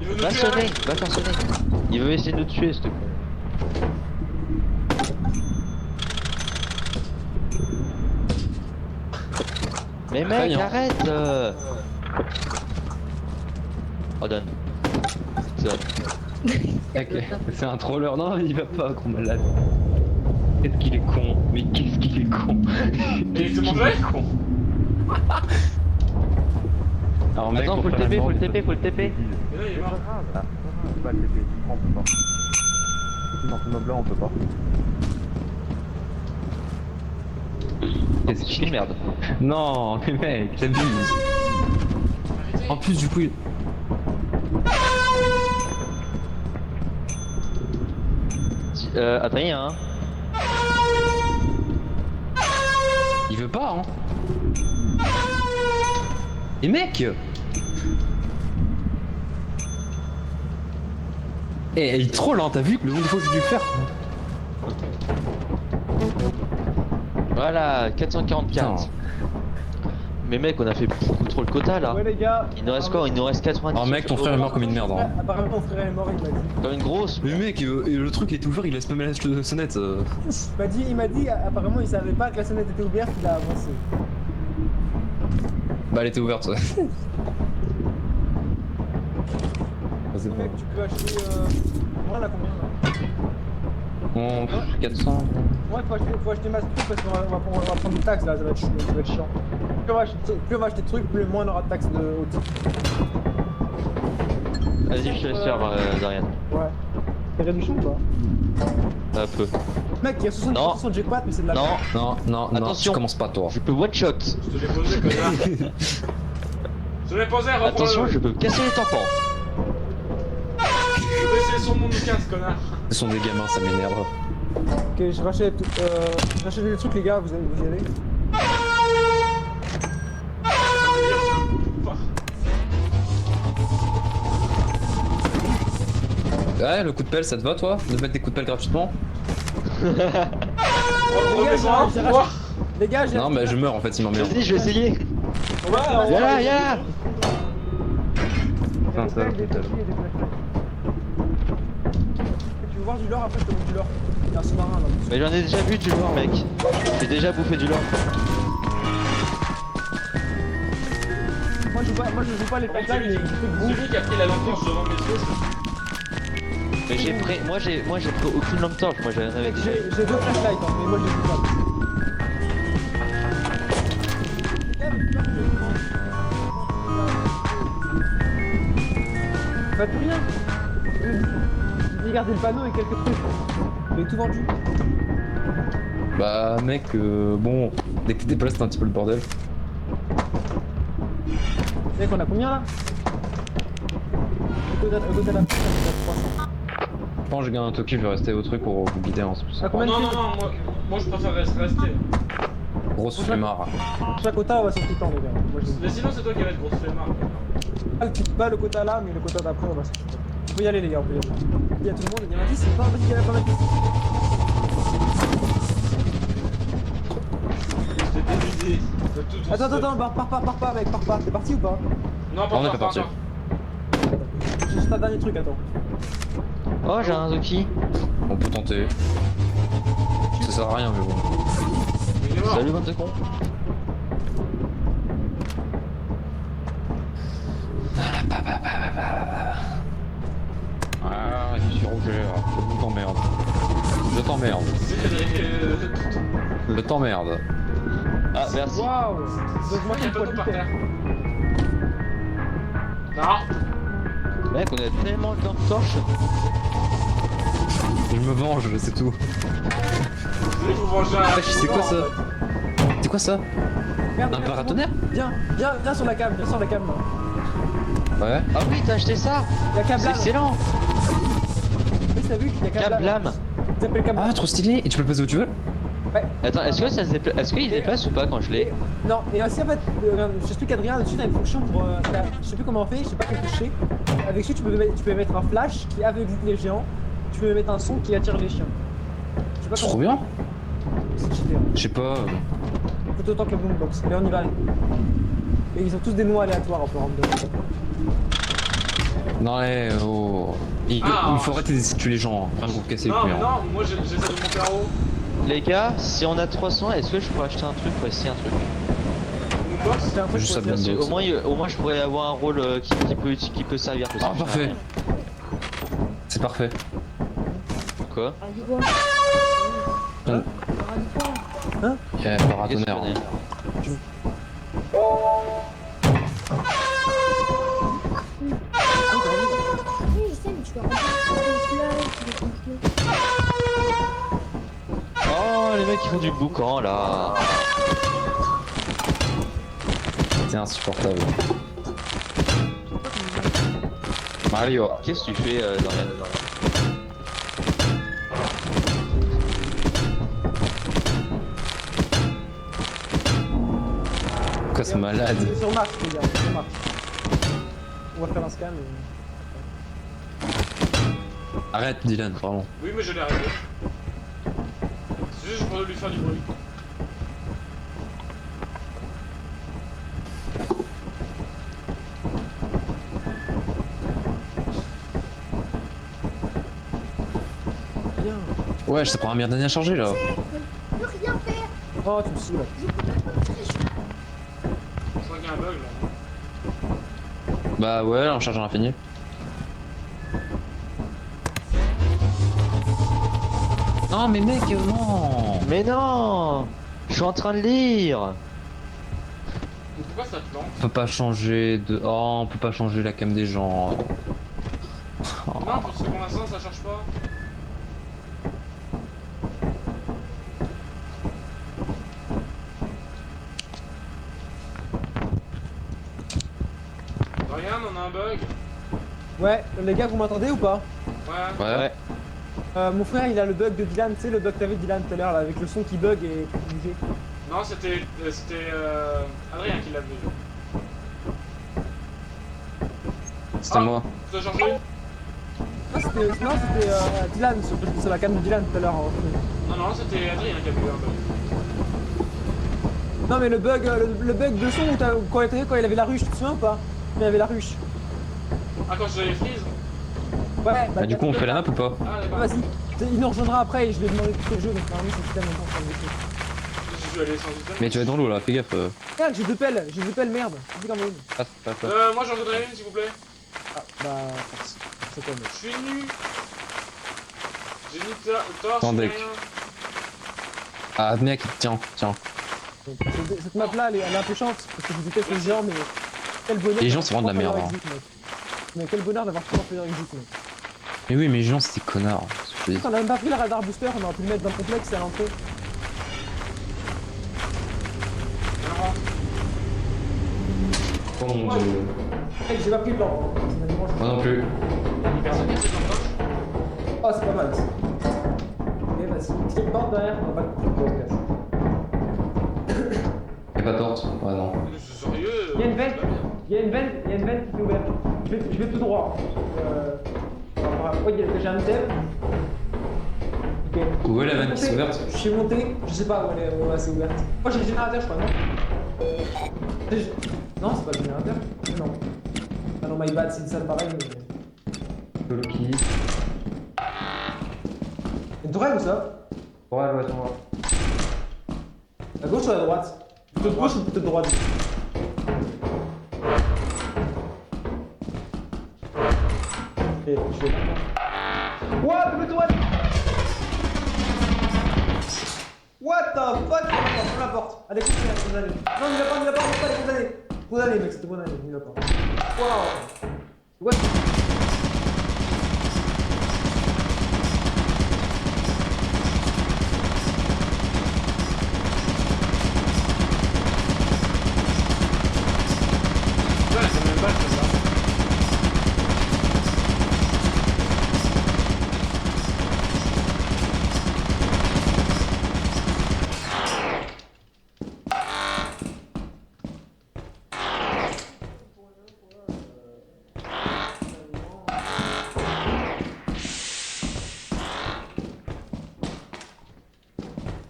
Il veut nous Va tuer sonner, avec. va faire sonner. Il veut essayer de nous tuer, ce con. Mais mec, Très bien. arrête Oh, donne. Donne. Ok, c'est un troller. Non, il va pas, gros malade. Qu'est-ce qu'il est con. Mais qu'est-ce qu'il est con. Et il te mangeait? con. Alors, mec, Attends, pour faut le faire TP, la faut le mort, TP, faut le TP. Mais là, il est mort. Ah, on peut pas le TP, on peut pas. Dans ce mob là, on peut pas. Qu'est-ce qu'il est Merde. Non, mais mec, j'abuse. Arrêtez. En plus, du coup, Adrien, hein. il veut pas, hein. Et mec. Eh, il troll, hein, t'as vu que le nombre de fois que j'ai dû le faire. Voilà, 444. Putain. Mais mec, on a fait beaucoup trop le quota là. Ouais, les gars. Il nous reste quoi? Il nous reste 90. Oh mec, ton frère est mort comme une merde, hein. Apparemment, mon frère est mort, il m'a dit. Comme une grosse. Mais mec, le truc est ouvert, il laisse pas mettre la sonnette. Il m'a dit, apparemment, il savait pas que la sonnette était ouverte, il a avancé. Bah, elle était ouverte, ouais. Vas-y, bon. Mec, tu peux acheter. Moi, là, combien là? Bon, 400. Ouais, faut acheter masse truc parce qu'on va prendre des taxes là, ça va être chiant. Plus on va acheter de trucs, plus moins on aura de taxes de haut titre. Vas-y, je te laisse faire, Dorian. Ouais. T'es réduction ou pas? Un peu. Mec, il y a 70% Non. de jackpot, mais c'est de la Non, Non, non, non, Attention. tu commences pas, toi. je peux one shot. Je te l'ai posé, connard. Je te l'ai posé, reprends-le. Attention, je peux casser les tampons. Je vais essayer son monde de 15, connard. Ce sont des gamins, ça m'énerve. Ok, je rachète les trucs, les gars, vous y allez. Ouais, le coup de pelle, ça te va, toi? De mettre des coups de pelle gratuitement? Les gars, j'ai Moi. Les gars, j'ai. Non, mais je meurs en fait, il m'emmerde. Vas-y, je vais essayer. Ouais, Viens là, viens là. Putain, ça, des flashlights et des flashlights. Tu veux voir du lore, après je te montre du lore. Il y a un sous-marin là. Mais j'en ai déjà vu du lore, mec. J'ai déjà bouffé du lore. Moi je vois moi je joue pas les Par contre, pipelines, mais je fais que vous. celui qui a pris la lampe torche devant mes yeux, Mais moi j'ai pris aucune lampe torche, moi j'en avais déjà. J'ai 2 flashlights, hein, mais moi je les joue pas. Pas plus rien. J'ai gardé le panneau et quelques trucs. J'ai tout vendu. Bah mec, bon, dès que t'étais pas là c'était un petit peu le bordel. Mec, on a combien là? Au côté de la piste, on a 300. Je pense que j'ai gagné un toki, je vais rester au truc pour vous guider en plus. Ah, combien de non, kills? moi je préfère rester. Grosse flemmard. Chaque quota, on va sur le temps, les gars. Moi, je Mais sinon, c'est toi qui vas être grosse flemmard. pas le quota là, mais le quota d'après, on va sur le temps. On peut y aller, les gars, on peut y aller. Il y a tout le monde, il y en a 10, c'est pas vas-y, il y en a pas mal. J'ai débuté. Attends, pars pas, mec, pars pas. T'es parti ou pas? Non, On est pas parti. J'ai juste un dernier truc, attends. Oh, j'ai un Zoki. On peut tenter. Ça sert à rien, mais bon. Il est mort. Salut, bande de cons. Ah, je suis Roger, je t'emmerde. Je t'emmerde. Je t'emmerde. Ah, merci. Waouh! Donc, moi, Il y a je pas peux de pas par le terre. faire. Non. Mec, on a tellement de lampes torches. Je me venge, c'est tout. Je vais vous venger un Ah, c'est quoi ça? C'est quoi ça? Merde, Un merde, paratonnerre? Viens sur la cam, viens sur la cam. Là. Ouais. Ah oui, t'as acheté ça. Il y a C'est Kablam. excellent. Oui, t'as vu qu'il y a Kablam. Kablam. Il s'appelle Kablam. Ah, trop stylé! Et tu peux le poser où tu veux? Ouais. Attends, est-ce que ça se déplace? Est-ce qu'il déplace ou pas quand je l'ai? Non, et aussi en fait, j'explique Adrien, dessus t'as une fonction pour. Je sais plus comment on fait, je sais pas quel toucher. Avec celui, tu peux mettre un flash qui aveugle les géants. Tu peux mettre un son qui attire les chiens. Je sais pas C'est trop bien! C'est cheaté. Hein. Je sais pas. Faut autant que le boombox. Mais on y va. Et ils ont tous des noms aléatoires un peu random. Non, oh. Il faut arrêter de tuer les gens, hein. Rien que vous casser les Non, couilles. hein. non, moi j'essaie de monter en haut. Les gars, si on a 300, est-ce que je pourrais acheter un truc? Voici un truc. Boombox. C'est un truc Juste pour ça dire- de Parce que box. au moins je pourrais avoir un rôle qui peut servir. parce que Ah, je parfait. sais rien. C'est parfait. Quoi? Ah, dis quoi? Hein? Ah, dis quoi? Il y a un Qu'est-ce que paratonnerre. tu hein. connais? Oui, je sais, mais tu vas remplir le Oh, les mecs qui font du boucan là. C'est insupportable. Mario. Qu'est-ce que tu fais dans la... Quoi, c'est malade? C'est sur Mars, les gars, c'est sur Mars. On va faire un scan. Arrête, Dylan, vraiment. Oui, mais je l'ai arrêté. C'est juste pour lui faire du bruit. Bien. Ouais, ça prend un merde à charger là. Je peux rien faire. Oh, tu me saoules. Je crois qu'il y a un bug là. Bah ouais, en charge à l'infini. Non mais mec, non. Mais non, je suis en train de lire. Mais pourquoi ça te plante? On peut pas changer de... Oh, on peut pas changer la cam des gens. Non, parce que pour l'instant ça charge pas. Regarde, on a un bug. Ouais, les gars, vous m'entendez ou pas? Ouais. Ouais. Mon frère, il a le bug de Dylan, tu sais, le bug que t'avais Dylan tout à l'heure, là, avec le son qui bug et qui bougeait. Non, c'était Adrien qui l'a vu. C'était moi. Tu as changé? Non, c'était Dylan, sur la cam de Dylan tout à l'heure. Non, non, c'était Adrien qui a vu un bug. Non, mais le bug de son où quand il avait la ruche, tu te souviens ou pas? Il avait la ruche. Ah, quand je les freeze? Ouais, Bah du coup on fait la map ou pas? Ah, d'accord. Vas-y, il nous rejoindra après et je vais demander de quitter le jeu, donc normalement c'est le système en temps. je vais aller sans item. Mais tu vas être dans l'eau là, fais gaffe. Merde, j'ai deux pelles, merde. Dis quand même. Passe, passe, passe. Moi j'en voudrais une s'il vous plaît. Ah, bah, merci. C'est toi, mec. Je suis nu. J'ai ni torche, Sans ni deck. rien. Ah mec, tiens, tiens. Donc, cette map là, elle est un peu chiante parce que je déteste les géants, mais quel bonheur. Les géants, c'est vraiment de la d'avoir merde, trois Fire Exit, mec. Mais quel bonheur d'avoir 3 Fire Exit, mec. Mais oui, mais les gens c'est des connards. Je te dis. On a même pas pris le radar booster, on aurait pu le mettre dans le complexe et à l'entrée. Oh mon dieu. Mec, j'ai pas pris le plan. Moi non plus. Y'a personne qui a cette torche. Oh, c'est pas mal ça. Ok, vas-y. C'est une porte derrière, on va pas le casse. Y'a pas de porte. Ouais, non. C'est sérieux. Il y a une vente, c'est pas bien. il y a une vente qui s'est ouverte. Je vais tout droit. Par rapport à quoi j'ai un item. Ok. Où est la vanne qui s'est ouverte? Je suis monté, je sais pas où elle s'est ouverte. Moi j'ai le générateur, je crois, non? Non, c'est pas le générateur. Non. Ah non, my bad, c'est une salle pareille, mais. Loki. Une tourelle ou ça? Ouais, ouais, tu vois. À gauche ou à droite? Plutôt de gauche ou plutôt de droite? Ok, je vais. What? Double tourelle! What the fuck? Ferme la porte. Allez, condamné. Non, il a pas, allez, condamné. Condamné, mec, c'était condamné, il a pas. Wow. What? Ouais, c'est même pas le truc, là.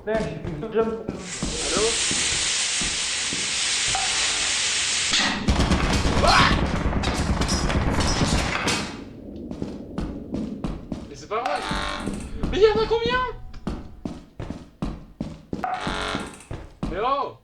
Mec, j'aime. Allô? Mais c'est pas vrai! Mais y'en a combien? Mais oh!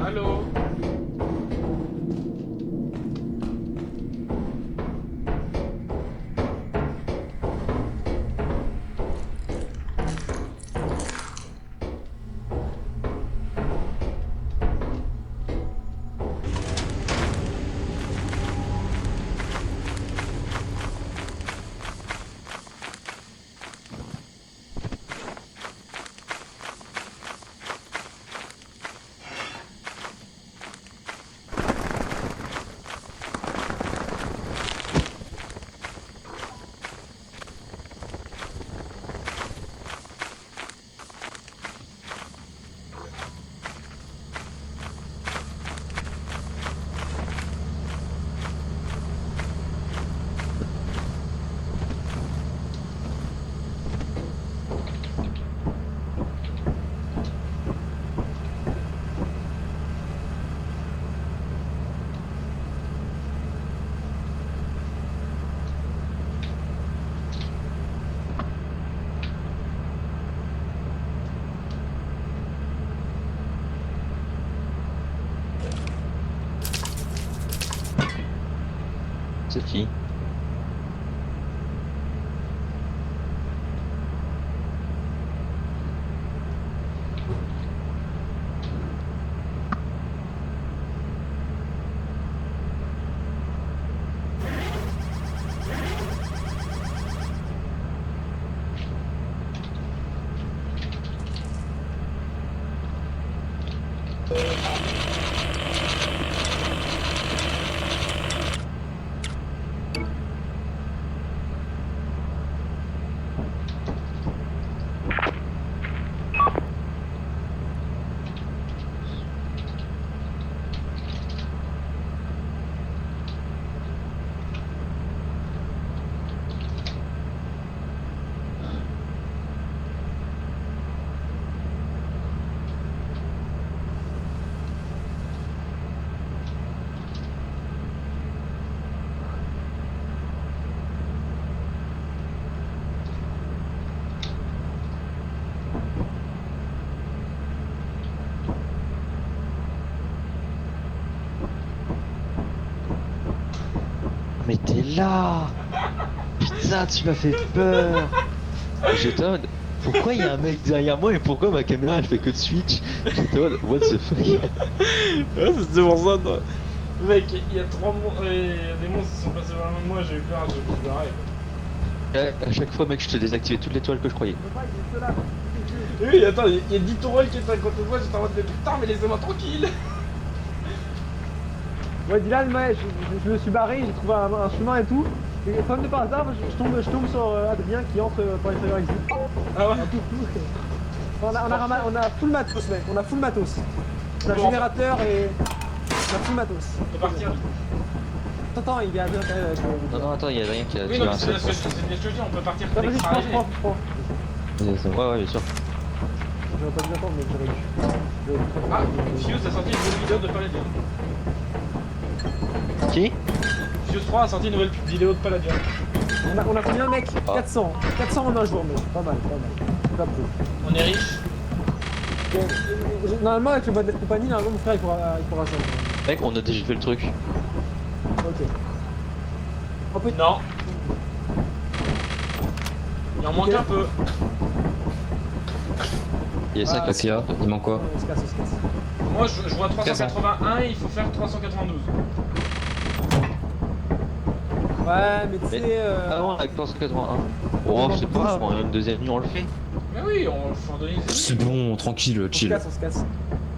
Allô? C'est qui? là. Putain, tu m'as fait peur. J'étonne. Pourquoi il y a un mec derrière moi et pourquoi ma caméra elle fait que de switch? J'étonne. What the fuck? Ouais, c'est pour ça, toi. Mec, il y a 3 des monstres qui sont passés par moi, j'ai eu peur, j'ai pu barrer. À chaque fois, mec, je te désactivais toutes les toiles que je croyais. Oui, attends, il y a 10 tourelles qui étaient à côté de moi, j'étais en mode, mais putain, mais laissez-moi tranquille. Ouais, Dylan, ouais, je me suis barré, j'ai trouvé un chemin et tout. Et comme de par hasard, je tombe sur Adrien qui entre par les feuilles exit. Ah ouais. On a full matos, mec, on a full matos. On a le Bon. générateur et on a full matos. On peut partir. Attends, il y a Adrien Non, non, attends, il y a rien qui a Oui, tiré non, un mais c'est seul. ce que je te dis, on peut partir Ah, dès que vas-y, ça prends. arrive. Ouais, ouais, bien sûr. Je vais pas bien attendre, mais j'aurais dû. Ah, Fuse a sorti une nouvelle vidéo de Paladin. Qui? Fuse 3 a sorti une nouvelle vidéo de Paladin. On a combien, mec? Ah. 400. 400 en un jour, mec. Pas mal, pas mal. Pas peu. On est riche. Normalement, avec le Bad Company, normalement, mon frère, il pourra jouer. Mec, on a déjà fait le truc. Ok. On peut... Non. Il en manque un peu. Il y a 5 Qu'est-ce qu'il y a? Il manque quoi? On se casse. Moi, je vois 381 et il faut faire 392. Ouais, mais tu sais... Ah non, avec 181. Oh, c'est pas grave, en une deuxième nuit on le fait. Mais oui, on faut en donner une. C'est bon, tranquille, on se chill. casse.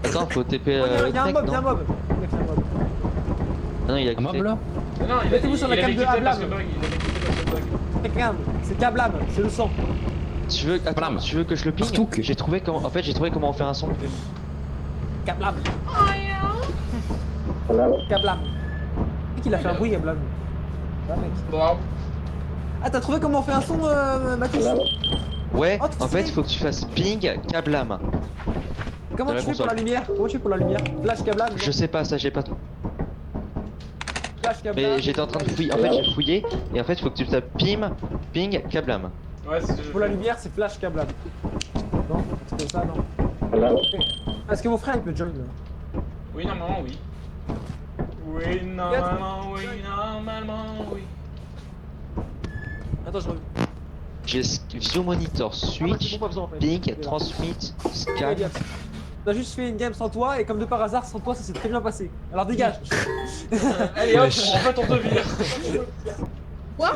Attends, faut TP Oh, il y a un mec, mob, non? il y a un mob. Mec, il y a un mob. Ah non, il a Un mob quitté. là? Non, il a Mettez-vous sur la cam de quitté parce Ablam. que bug. Il avait quitté parce que bug. Regarde, c'est Kablam, c'est le sang. Tu veux, attends, Blam. tu veux que je le ping? Partout que- J'ai trouvé comment, en fait, j'ai trouvé comment on fait un son. Kablam. Kablam. Qui il a fait un bruit, Kablam? Ah, mec. Bon, Ah, t'as trouvé comment on fait un son, Mathis? Ouais, Oh, tu en fait, sais. il faut que tu fasses ping, Kablam. Comment Dans la tu fais pour console. la lumière? Comment tu fais pour la lumière? Flash Kablam, Je sais pas, ça j'ai pas tout. Flash Kablam. Mais j'étais en train de fouiller, en fait j'ai fouillé, et en fait il faut que tu tapes ping, Kablam. ouais, c'est ce que je Pour la fais. lumière, c'est Flash Kablam. Non? C'est comme ça, non? Est-ce que mon frère, il peut join, là? Oui, normalement, oui. Oui, normalement, oui. Attends, je reviens. J'ai View Monitor, Ah, bah, c'est Switch, bon, pas besoin, en fait. ping, transmit, Fais scan. gaffe. On a juste fait une game sans toi, et comme de par hasard, sans toi, ça s'est très bien passé. Alors dégage. Allez hop, en Wesh. fait, on te vire. Quoi?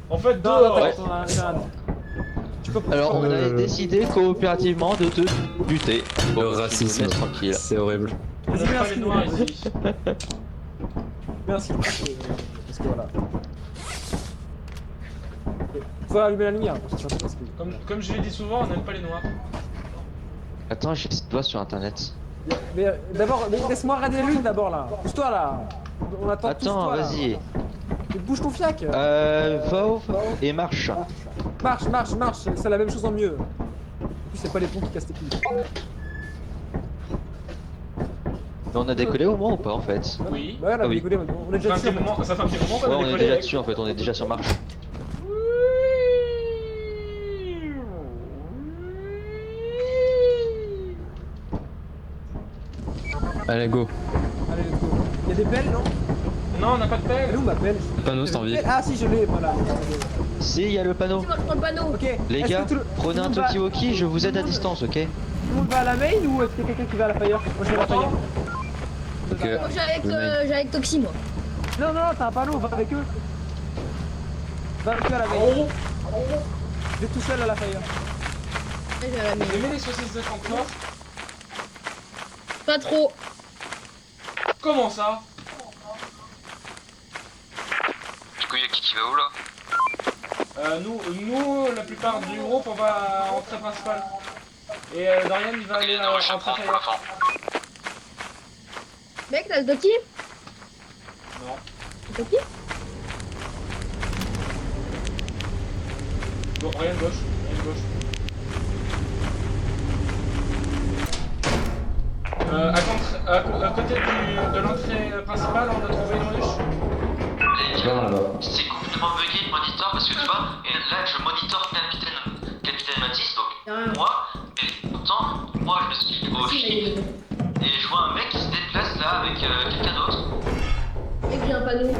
En fait, Non, dehors. attends, tu peux pas. Alors on avait décidé coopérativement de te buter. Bon, Le tu nous racisme. laisses tranquille. C'est horrible. On Vas-y, aime pas merci. les noirs ici. Merci. Parce que voilà. Faut allumer la lumière, parce que... Comme je l'ai dit souvent, on n'aime pas les noirs. Attends, j'ai ce doigt sur internet. Mais d'abord, laisse-moi regarder la lune d'abord là. Pousse-toi là. On attend tous Attends, toi, là. vas-y. Mais bouge ton fiac. Vauve et marche. Marche, c'est la même chose en mieux. En plus, c'est pas les ponts qui cassent tes couilles. Mais on a décollé au moins ou pas en fait? Oui. Bah ouais, on a Ah oui. décollé, on est Ça déjà fait un dessus. petit moment, ça fait un petit moment Ouais, qu'on a on est décollé déjà avec. dessus en fait, on est déjà sur marche. Allez, go. Allez, let's go. Y'a des pelles, non? Non, on n'a pas de Elle est pelle. où ma pelle? Panneau, c'est en vie. Ah si, je l'ai, voilà. Si, il y a le panneau. Moi, je prends le panneau. Ok. Les Est-ce gars, que tout le prenez un monde va- Tokiwoki, je vous aide à distance, ok? Tout le monde va à la main ou est-ce qu'il y a quelqu'un qui va à la fire? Moi je vais à la fire. Ok. Moi, j'ai Le avec Toxi, moi. Non, t'as un panneau, va avec eux. Va avec eux à la main. Je vais tout seul à la fire. Ouais, j'ai la Vous mienne. aimez les saucisses de Francfort? Pas trop. Comment ça? Du coup, y'a qui va où là? Nous, la plupart du groupe, on va à entrée principale. Et Dorian, il va Ok, aller non, à je entrée prends pour la fire. fin. Mec, t'as le Toki? Non. Le Toki? Bon, Ryan gauche. À côté de l'entrée principale, on a trouvé une ruche. Les Là, gars, là-bas. c'est complètement bugué le monitor parce que tu vois, et là je monitor Capitaine Matisse, donc moi, et pourtant, moi je suis au shift et je vois un mec qui se déplace là avec quelqu'un d'autre. Mec, j'ai un panneau.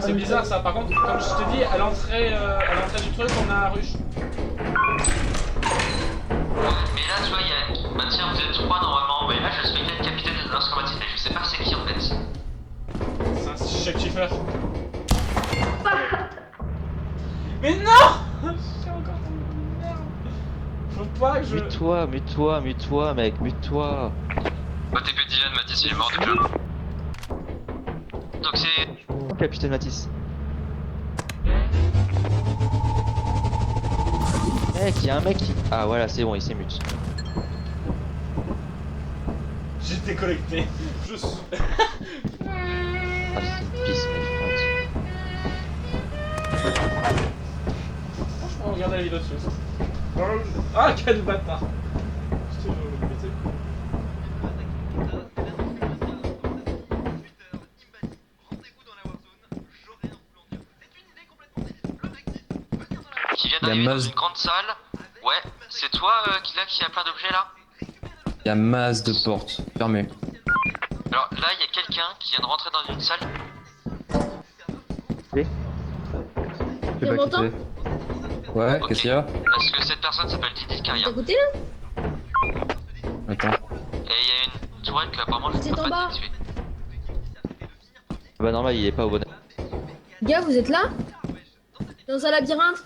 C'est bizarre ça, par contre, comme je te dis, à l'entrée du truc, on a un rush. Mais là, tu vois, il y a. Bah, tiens, vous êtes 3 normalement. Mais là, je suis le capitaine de l'informatique, mais je sais pas c'est qui en fait. C'est un chef chiffer. Mais non! J'ai encore tombé dans la merde. Faut pas que je. Mute-toi, mec, mute-toi. OTP Dylan, Mathis, il est mort déjà. Donc c'est. Capitaine Matisse. Mec, y'a un mec qui... Ah voilà, c'est bon, il s'est mute. J'ai déconnecté. Je suis. Ah, c'est une pisse, mec. Franchement, regardez la vidéo dessus. Ah, quel bâtard! Je te jure, je vais le péter. Qui vient Y a d'arriver dans Maz. une grande salle. Ouais, c'est toi qui a plein d'objets là? Il y a masse de portes fermées. Alors là, il y a quelqu'un qui vient de rentrer dans une salle. Je sais Tu pas qui m'entends? c'est. Ouais, Ok. qu'est-ce qu'il y a? Parce que cette personne s'appelle Didi Caria. T'as écouté là? Attends. Et il y a une toile que apparemment je C'est peux en bas. pas te tuer. Bah normal, il est pas au bon... Gars, vous êtes là? Dans un labyrinthe?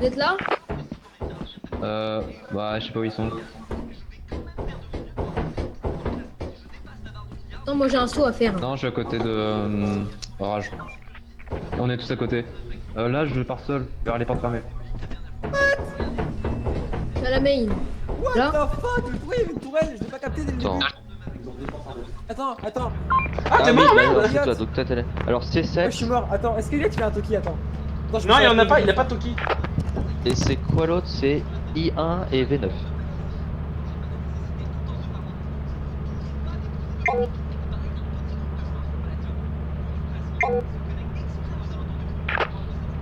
Vous êtes là? Bah, je sais pas où ils sont. Non, moi j'ai un saut à faire. Non, je suis à côté de. Orage. On est tous à côté. Là, je pars seul vers les portes fermées. Je suis à la main. What Là? the fuck? Le tour, il y avait une tourelle, je l'ai pas capté dès le Attends. début. Attends. Ah, t'es mort, oui, merde! alors, c'est toi, donc toi t'es là. Alors c'est Ouais, 7. je suis mort. Attends, est-ce qu'il y a qui fait un Toki? Attends. Attends, je Non, me il en a souviens pas, il a pas de Toki. Et c'est quoi l'autre? C'est I1 et V9.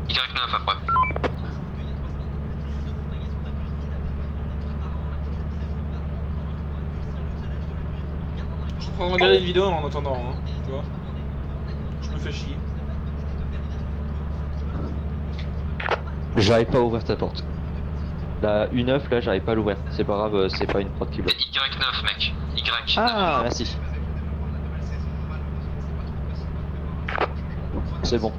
Y9 après. Je suis en train de regarder une vidéo en attendant, hein, tu vois. Je me fais chier. J'arrive pas à ouvrir ta porte. La U9 là, j'arrive pas à l'ouvrir. C'est pas grave, c'est pas une porte qui bloque. Y9 mec. Y. Ah, merci. C'est bon.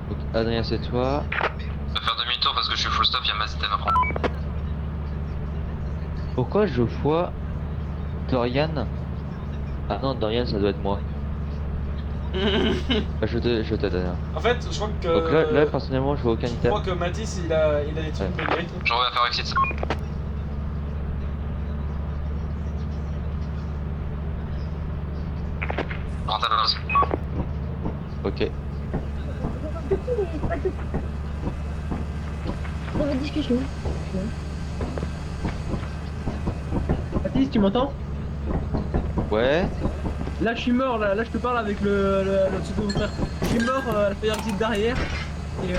Donc, Adrien, c'est toi. Je vais faire demi-tour parce que je suis full stop, il y a ma système à prendre. Pourquoi je vois Dorian? Ah non, Dorian, ça doit être moi. Ah, je t'aide, Adrien. En fait, je crois que. Donc là, personnellement, je vois aucun Je item. crois que Mathis il a des trucs pédés. J'en vais faire exit. Rentre à la base. Ok. Dans votre discussion. Baptiste, tu m'entends? Ouais. Là, je suis mort. Là, je te parle avec le pseudo frère. Je suis mort à la fire exit derrière. Et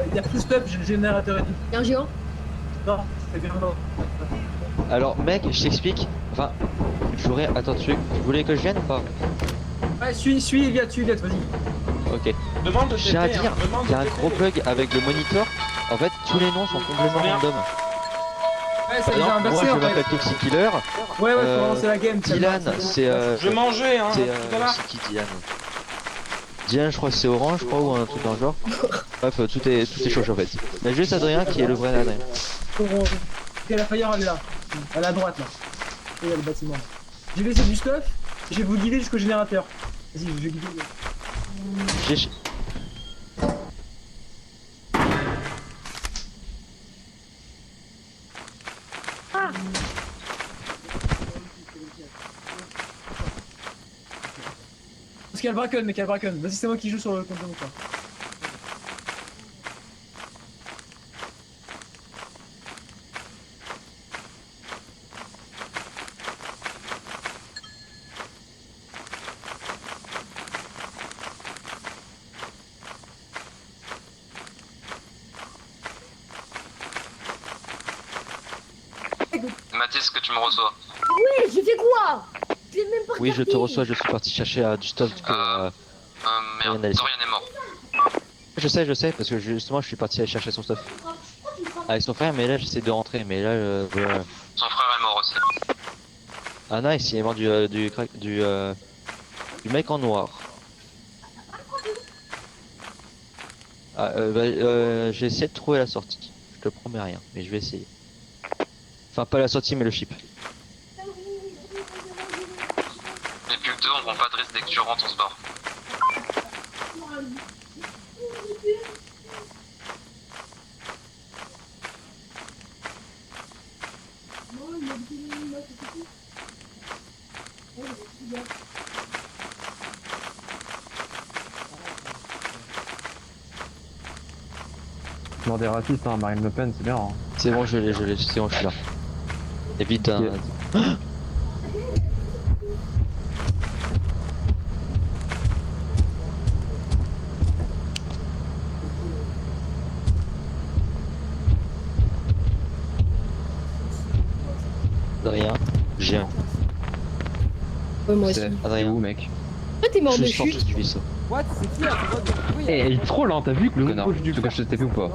il y a full stop, j'ai le générateur et tout. Y'a un géant? Non, c'est bien mort. Alors, mec, je t'explique. Enfin, j'aurais. Attends, tu voulais que je vienne ou pas? Ouais, suis Elliot, vas-y. Ok. Demande de J'ai à TP, dire, hein, demande il y a de un TP. gros bug avec le monitor. En fait, tous les noms sont complètement Merde. random. Ouais, ça Par les a exemple, moi, inversés je en fait. m'appelle Toxic Killer. Ouais, faut Euh, relancer la game. Dylan, c'est. Je vais manger, hein, C'est tout à l'heure. c'est qui Dylan? Dylan, je crois que c'est Orange, je crois, ou un truc dans le genre. Bref, tout est chaud en fait. Il y a juste Adrien qui est le vrai Adrien. Ok, la fire elle est là. Elle est à droite là. Et il y a le bâtiment. J'ai laissé du stuff, je vais vous guider jusqu'au générateur. Vas-y, je vais guider. J'ai- Parce qu'il y a le Bracken, mec, il y a le Bracken. Vas-y, c'est moi qui joue sur le compte de mon frère. Mathis, est-ce que tu me reçois? Ouais, je fais quoi? Je l'ai même pas Oui, je te regardé. reçois, je suis parti chercher du stuff que. Merde, Rien à Dorian est mort. Je sais, parce que justement, je suis parti aller chercher son stuff. Avec son frère, mais là, j'essaie de rentrer, mais là, voilà. Son frère est mort aussi. Ah nice, il est mort du mec en noir. J'ai essayé de trouver la sortie. Je te promets rien, mais je vais essayer. Enfin, pas la sortie, mais le chip. Les pubs 2, on prend pas de risque dès que tu rentres, on se barre. Genre des racistes, hein, Marine Le Pen, c'est bien. Hein. C'est bon, c'est bon, je suis là. Évite un. Ok. Adrien, j'ai un. Ouais, moi aussi. C'est Adrien. où, mec? Toi, t'es mort Je de suis sorti chute. du vaisseau. What? C'est qui là? Eh, il troll, hein, t'as vu que le Connard. gauche du coup, je t'ai vu ou pas?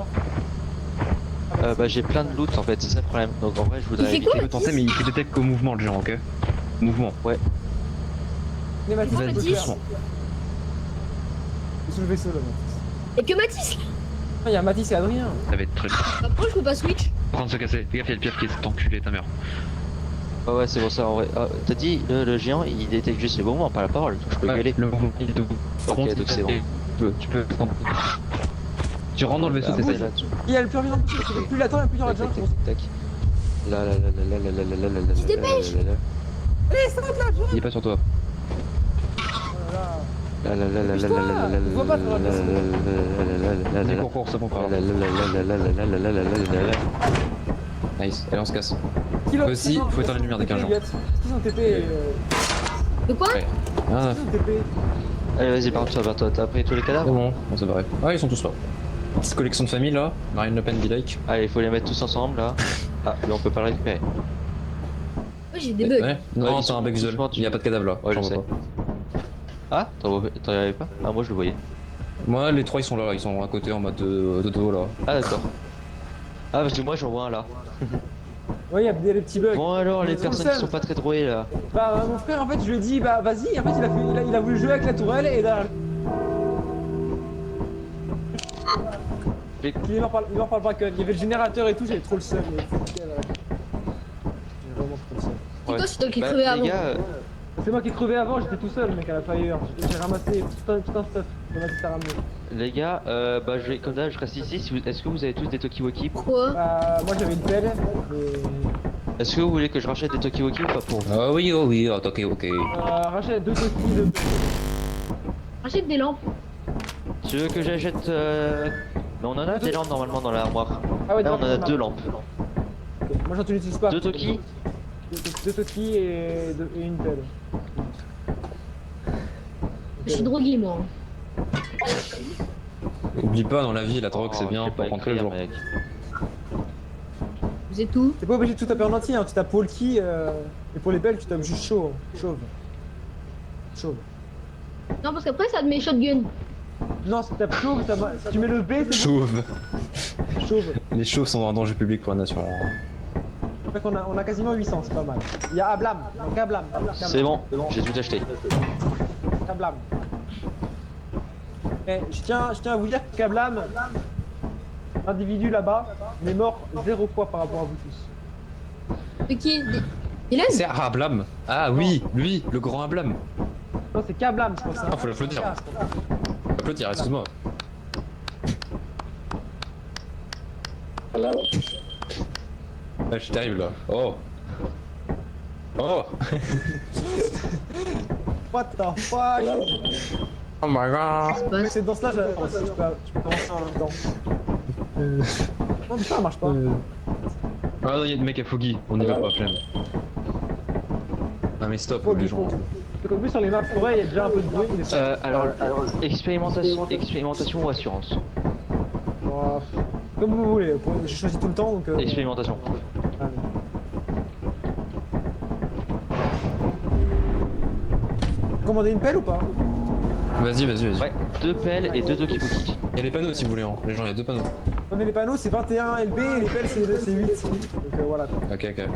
Bah, j'ai plein de loot en fait, c'est ça le problème. Donc en vrai, je voudrais Il fait éviter. quoi? Tu peux tenter, mais il te détecte qu'au mouvement, le géant, ok? Mouvement. Mais Mathis, Vas-y. tu peux le faire. Doucement. Il est sous le vaisseau là, Mathis. Et que Mathis. Ah, il y a Mathis et Adrien. Ça va être très. Après, je peux pas switch. Prends de se casser. Fais gaffe, il y a le pire qui est enculé, ta mère. Ouais, c'est pour ça en vrai. Ah, t'as dit, le géant il détecte juste les mouvements, pas la parole. Je peux gueuler. Le mouvement, il est debout. Par Ok, contre, donc c'est bon. Tu peux. Tu rentres dans le vaisseau, Ah, c'est ouais, ça. là, Il y a le plus rapide possible. Plus il attend, plus il y aura tac, de gens tac, qui vont. tac, tac. Là, là, là, là, là, là, là, là, là, là, Tu te dépêches. là, là, là. Allez, ça va là, Il est pas sur toi. là. La la la la la la Pousse-toi, la la on voit pas sur la la vaisseau. la Vas-y, la cours, ça prend la la la la la la la la la. Nice, allez, on se casse. Kilo, Aussi, non, faut éteindre la lumière dès qu'il y a un Est-ce qu'ils ont TP De quoi? Ouais. Ah, Ils ont TP. Allez, vas-y, par contre, toi, t'as pris tous les c'est cadavres? bon, on s'est barré. Ah, ils sont tous là. Petite collection de famille là. Marine Le Pen, be-like. Allez, il faut les mettre tous ensemble là. Ah, mais on peut pas le récupérer. Ouais, j'ai des bugs. Ouais. Non, Ouais, c'est un bug seul. franchement, tu- Il y a pas de cadavre là. Ouais, je J'en vois sais. pas. Ah, t'en y avais pas? Ah, moi je le voyais. Moi, les trois ils sont là, ils sont à côté en mode de dos là. Ah, d'accord. Ah, parce que moi j'en vois un là. Ouais, il y a des petits bugs. Bon, alors, les Ils sont personnes qui seuls. sont pas très douées là. Bah, mon frère, en fait, je lui ai dit, bah, vas-y. En fait, il a voulu jouer avec la tourelle et derrière. Il est mort par le bracken. Il y avait le générateur et tout, j'avais trop le seum. J'ai vraiment trop le seum. Et toi, c'est toi qui Bah, crevais les avant. gars, C'est moi qui crevais avant, j'étais tout seul, mec, à la fire. J'ai ramassé tout un stuff. Mathis t'a ramené. les gars, bah, comme ça, je reste ici. Est-ce que vous avez tous des Tokiwoki? Pourquoi? Bah, moi j'avais une pelle. Mais... Est-ce que vous voulez que je rachète des Tokiwoki ou pas pour vous? Ah oui, oh oui, oh, ok, ok. Rachète 2 Toki de. Achète des lampes. Tu veux que j'achète Mais on en a des lampes normalement dans l'armoire. Ah ouais, Là, on en a d'accord, 2 lampes. Ok. Moi j'en utilise pas. 2 Toki? 2 Toki et une pelle. Je suis drogué, moi. Oublie pas, dans la vie, la drogue c'est Oh, bien je sais pour pas rentrer le écrire, jour. mec. Vous êtes où? T'es pas obligé de tout taper en entier, hein. Tu tapes Walkie et pour les belles tu tapes juste chauve. Chauve. Non, parce qu'après, ça te met shotgun. Non, si tu tapes chauve, si tu mets le B, c'est Chauve. chauve. Les chauves sont un danger public pour la nation. En fait, on a quasiment 800, c'est pas mal. Il y a Ablam, donc Ablam. C'est bon, j'ai tout acheté. Ablam. Eh, je tiens à vous dire qu'Ablam, l'individu là-bas, il est mort 0 fois par rapport à vous tous. De qui? Dylan? C'est Ablam. Ah oui, lui, le grand Ablam. Non, c'est Kablam, je pense. Ah, faut l'applaudir. Applaudir, excuse-moi. Ah, je suis terrible là. Oh. Oh. What the fuck? Oh my god. Mais cette danse-là, tu peux commencer en même temps. Non, mais ça marche pas. Ah non, y'a des mecs à Foggy, on y va pas, flemme. Non mais stop, Faut les du gens. fond. Parce qu'en plus, sur les maps forêt, il y a déjà un peu de bruit. Mais Alors, expérimentation ou assurance? Comme vous voulez, j'ai choisi tout le temps donc. Expérimentation. Allez. commander une pelle ou pas? Vas-y, vas-y, vas-y. Ouais, 2 pelles et 2 tokiboki. Il y a les panneaux si vous voulez, hein. Les gens, il y a 2 panneaux. Non mais les panneaux c'est 21 LB et les pelles c'est 8. Donc voilà quoi. Ok, ok.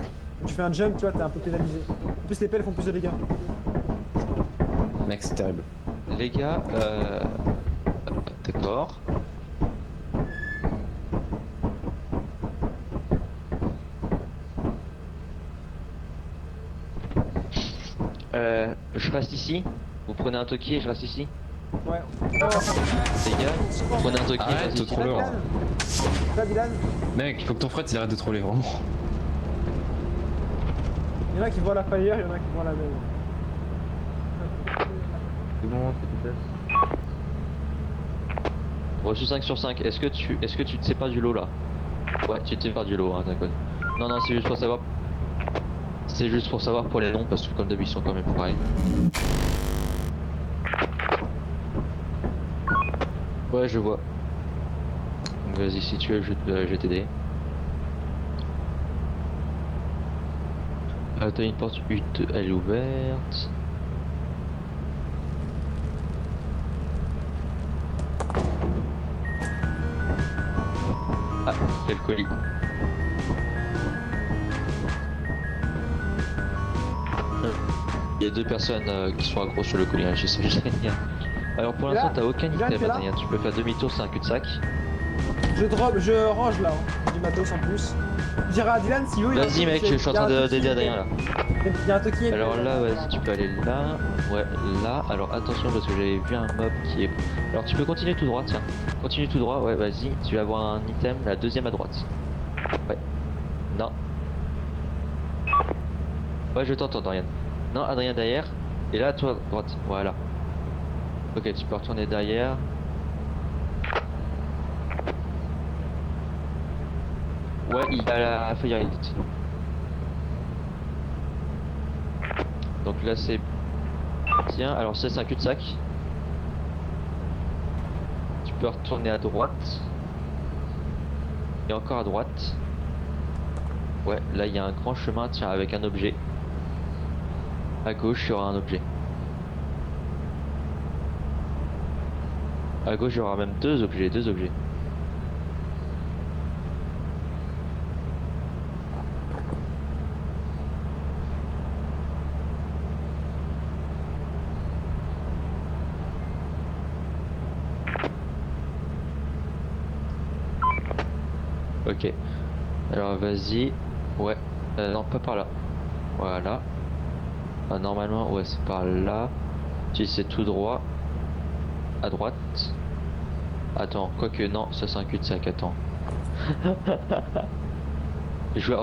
Tu fais un jump, tu vois, t'es un peu pénalisé. En plus les pelles font plus de dégâts. Mec, c'est terrible. Les gars, d'accord. Je reste ici. Vous prenez un toki et je reste ici. Ouais. Les gars, vous prenez un toki et je Arrête reste de ici. troller. Là Dylan, Mec, il faut que ton frère il arrête de troller, vraiment. il y en a qui voient la fire, il y en a qui voient la même. C'est bon, c'est tout Reçu 5 sur 5. Est-ce que tu te sépares du lot là? Ouais, tu te sépares du lot, hein, d'accord. Non, non, c'est juste pour savoir. C'est juste pour savoir pour les noms, parce que comme d'habitude ils sont quand même pareils. Ouais, je vois. Donc, vas-y, si tu veux, je vais t'aider. T'as une porte U2, elle est ouverte. Ah, quel colis. Il y a 2 personnes qui sont accros sur le colis, hein, je sais, génial. Alors pour Et l'instant là, t'as aucun Dylan, item, t'es là Adrien, tu peux faire demi-tour, c'est un cul-de-sac. Je range là, hein. Du matos en plus. Je dirais à Dylan si il y a un Vas-y mec, toki, je suis en il y a train un toki, d'aider Adrien là. Il y a un toki. Alors là, vas-y, tu peux aller là. Ouais, là. Alors attention parce que j'avais vu un mob qui est... Alors tu peux continuer tout droit, tiens. Continue tout droit, ouais, vas-y. Tu vas avoir un item, la deuxième à droite. Ouais. Non. Ouais, je t'entends, Adrien. Non, Adrien derrière. Et là, toi, à droite. Voilà. Ok, tu peux retourner derrière. Ouais, il y a la fire elite. Donc là c'est bien. Alors ça c'est un cul-de-sac. Tu peux retourner à droite. Et encore à droite. Ouais, là il y a un grand chemin, tiens, avec un objet. À gauche il y aura un objet. À gauche il y aura même deux objets. Ok. Alors vas-y. Ouais. Non, pas par là. Voilà. Ah, normalement, ouais, c'est par là. Tu essaies tout droit. À droite. Attends, quoique non, ça c'est un cul-de-sac, attends. En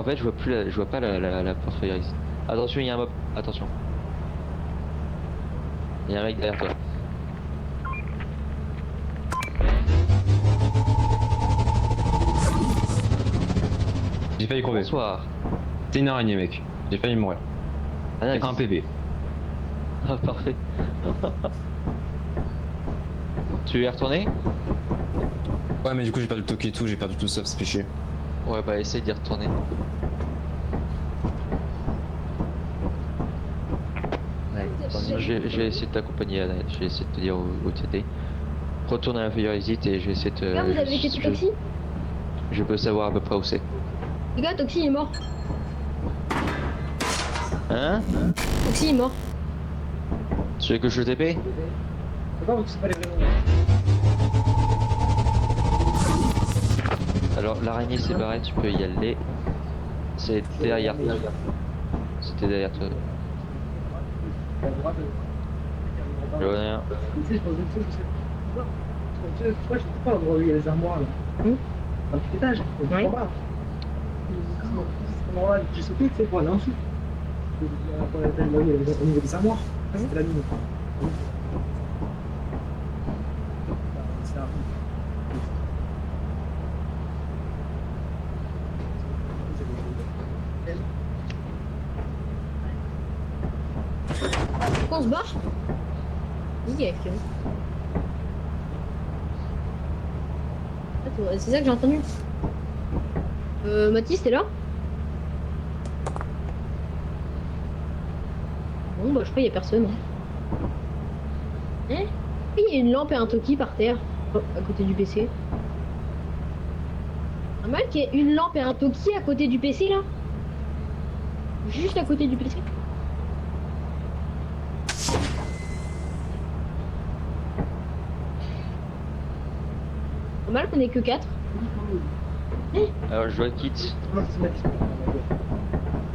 fait, je vois plus je vois pas la porte fire ici. Attention, il y a un mob. Attention. Il y a un mec derrière toi. J'ai failli crever. Bonsoir. T'es une araignée, mec. J'ai failli mourir. Ah, nice. Un PV. Ah, parfait. Tu es retourné? Ouais, mais du coup, j'ai perdu le toki et tout, j'ai perdu tout ça, c'est fait chier. Ouais, bah essaye d'y retourner. Je vais essayer de t'accompagner, Adrien. Je vais essayer de te dire où t'étais. Retourne à la fire exit et je vais essayer de te... Les gars, vous avez été Toxi? Je peux savoir à peu près où c'est. Les gars, Toxi il est mort. Hein? Toxi il est mort. Tu veux que je le TP? Alors l'araignée s'est barrée, tu peux y aller. C'est derrière toi. C'était derrière toi. Je vois rien. Pourquoi je sais pas l'endroit où il y a les armoires là? Un petit étage, Oui. en bas. J'ai sauté, tu sais, pour aller en dessous. Pour aller là où il y a au niveau des armoires. C'était la mine. C'est un Pourquoi on se barre? YF. Attends, c'est ça que j'ai entendu. Mathis, t'es là? Bon, bah, je crois qu'il y a personne. Hein. Hein? Oui, il y a une lampe et un Toki par terre, à côté du PC. Normal qu'il y ait une lampe et un Toki à côté du PC là? Juste à côté du PC. Normal qu'on ait que 4. Alors je quitte.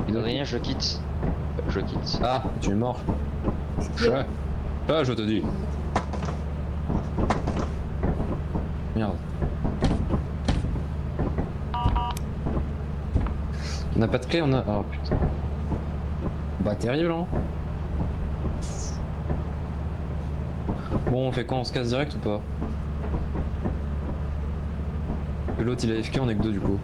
Adrien, je quitte. Je quitte. Ah, tu es mort. Ouais. Ah, je te dis. Merde. On n'a pas de clé, on a. Oh putain. Bah terrible hein. Bon, on fait quoi? On se casse direct ou pas? Que l'autre il a FK, on est que 2 du coup.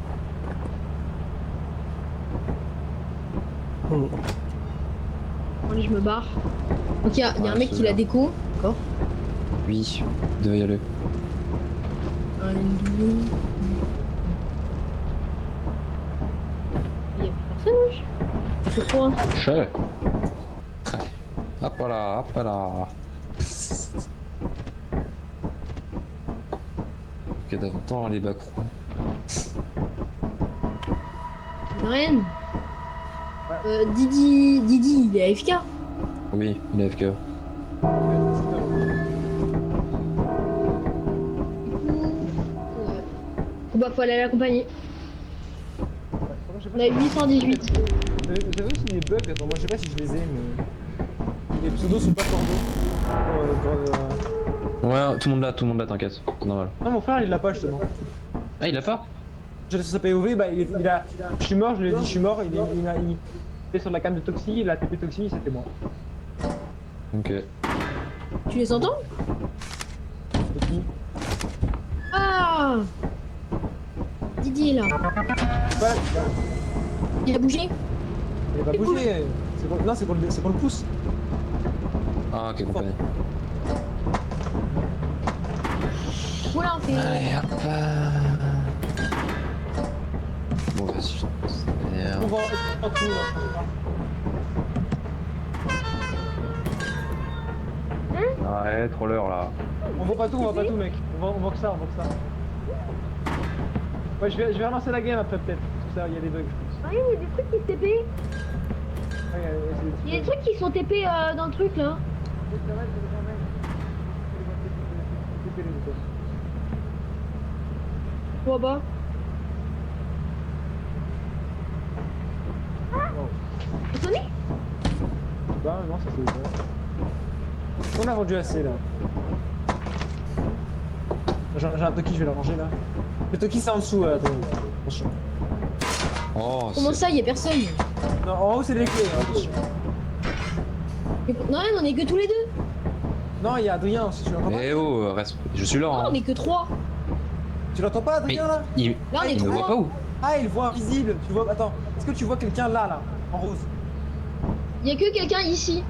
Allez, je me barre. Donc il y a un mec qui la déco. D'accord. Oui, il devait y aller. Un doublon. Il y a plus personne, wesh. C'est quoi? Chez. Hop là, hop là. Ok, d'abord les backroom. Rien. Didi, il est AFK. Oui, il est AFK. Bah faut aller l'accompagner. On a 818. J'avais aussi des bugs, attends, moi je sais pas si je les ai, mais. Les pseudos sont pas cordons. Ouais, tout le monde là, t'inquiète, c'est normal. Non, mon frère il l'a pas justement. Ah, il l'a pas? J'ai laissé sa POV, bah il a. Je suis mort, je lui ai dit je suis mort, il était sur la cam de Toxi, il a TP Toxi, c'était moi. Ok. Tu les entends? Toxi. Ah Didi est là. Voilà, Il a bougé? il a pas bougé. Non, c'est pour le pouce. Ah, ok, compagnie. Voilà, on fait. Allez, hop. Bon, vas-y, On va en tout là. Ouais, troller là. On voit pas tout mec. On voit que ça. Ouais, je vais relancer la game après peut-être. Parce que ça, il y a des bugs je pense. Ah, il y a des trucs qui se TP. Ouais, Il y a des trucs qui sont TP dans le truc là. Je vois pas. C'est sonné? Bah non, ça c'est ouvert. On a vendu assez là. J'ai un Toki, je vais le ranger là. Le Toki c'est en dessous, attends. Attention. Oh, Comment ça, il y a personne? Non, en haut c'est les clés, attention. Non, on est que tous les deux. Non, il y a Adrien aussi, tu l'entends pas? Eh oh, reste. Je suis là. Non, Hein. on est que 3. Tu l'entends pas Adrien là? Il Là, on est me voit 3. pas où? Ah, il voit invisible, tu vois, attends. Est-ce que tu vois quelqu'un là, en rose? Il y a que quelqu'un ici.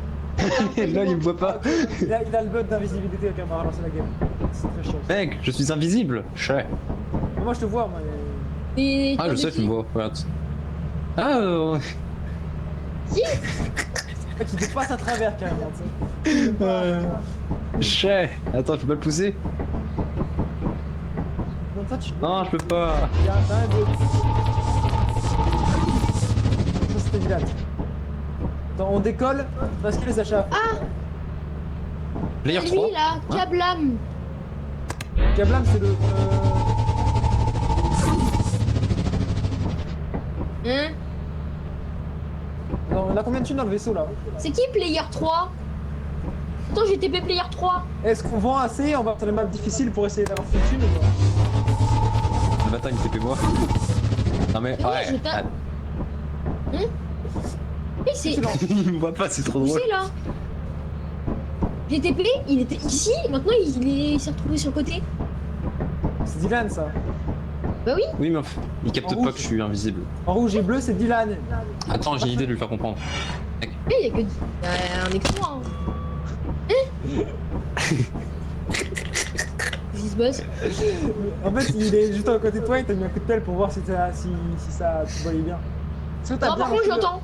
Là, il me voit pas. Il a le bug d'invisibilité, ok, on va relancer la game. C'est très chiant. Mec, je suis invisible. Chez. Moi je te vois, moi. Et Ah, je sais, tu me vois. Regarde. Ah, Si. Mec, il te passe à travers carrément, tu sais. Chez. Attends, je peux pas le pousser? Non, toi, tu. Non, je peux pas. Il y a un bug. Ça c'était Dylan. Attends, on décolle, parce qu'il les achats. Ah, Player lui 3. là, Kablam. Kablam, c'est le. Hein? Non, on a combien de thunes dans le vaisseau là? C'est qui Player 3? Attends, j'ai TP Player 3. Est-ce qu'on vend assez? On va faire les maps difficiles pour essayer d'avoir plus de thunes ou pas? Le matin, il TP moi. Non, mais. Mais oui, je Ouais. tape. Hein? Et c'est. Il me voit pas, c'est trop Où drôle. c'est là? J'ai TP, il était ici, maintenant il s'est retrouvé sur le côté. C'est Dylan ça. Bah oui. Oui, mais il capte En pas rouge. que je suis invisible. En rouge et bleu, c'est Dylan. Attends, j'ai une idée de lui faire comprendre. Mais il y a que. Il y a un extra. Hein. Qu'est-ce qui se passe? En fait, il est juste à côté de toi, il t'a mis un coup de pelle pour voir si ça tu voyais bien. Est-ce que t'as Non, bien par contre, reçu j'entends.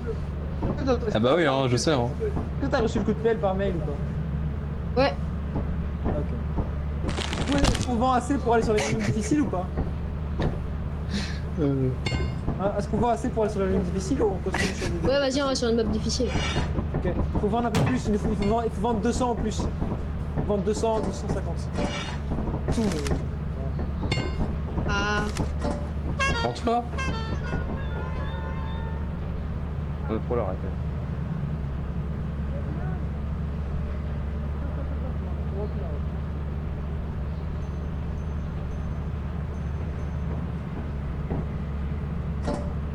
Est-ce que Ah bah oui, hein, je sais. Hein. Est-ce que t'as reçu le coup de pelle par mail ou pas? Ouais. Ok. Est-ce qu'on vend assez pour aller sur les lignes difficiles ou pas? Hein, est-ce qu'on vend assez pour aller sur les lignes difficiles ou on continue sur des... Ouais, vas-y, on va sur une map difficile. Ok. Il faut vendre un peu plus, il faut vendre 200 en plus. Il faut vendre 200, 250. Tout. Ah. En toi Pour le rappel.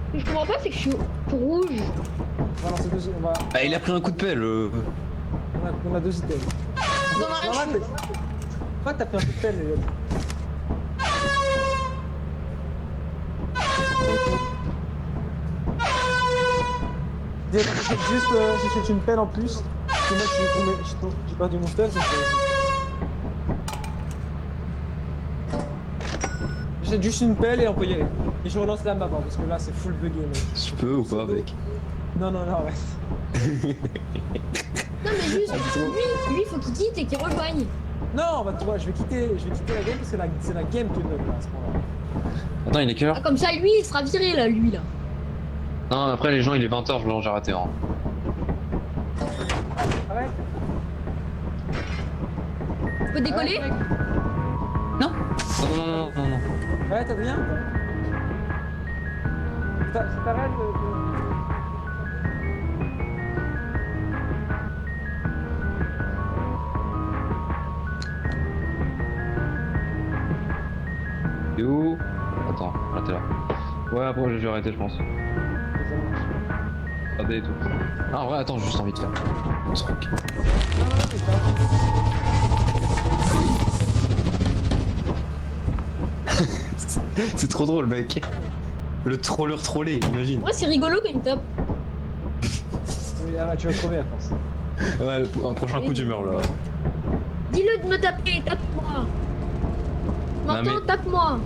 Ce que je comprends pas, c'est que je suis rouge. On va lancer deux... On va... Ah, il a pris un coup de pelle. On a deux items. Non, non, Normal, mais... Pourquoi t'as pris un coup de pelle, les gars? J'achète une pelle en plus. Parce que moi, j'ai perdu mon spell. J'achète juste une pelle et on peut y aller. Et je relance la map, hein, parce que là, c'est full bugué, mec. Je peux ou pas, mec? Non, arrête. Non, mais juste, lui, faut qu'il quitte et qu'il rejoigne. Non, bah, tu vois, je vais quitter la game parce que c'est la game qui bug là, à ce moment-là. Attends, il est quelle Ah, heure? comme ça, lui, il sera viré, là, lui, là. Non, après les gens, il est 20h, j'ai raté. Hein. Arrête. Tu peux décoller? Arrête, mec. Non, non. Arrête, Adrien. T'arrêtes T'es où? Attends, là t'es là. Ouais, après je vais arrêter, je pense. Regardez et tout. Ah, en vrai, attends, j'ai juste envie de faire. On se rock. C'est trop drôle, mec. Le troller trollé, imagine. Ouais, c'est rigolo quand il me tape. Oui, ah, tu vas crever, à force. Ouais, un prochain coup d'humeur là. Dis-le de me taper, tape-moi. Non, Maintenant, mais- tape-moi.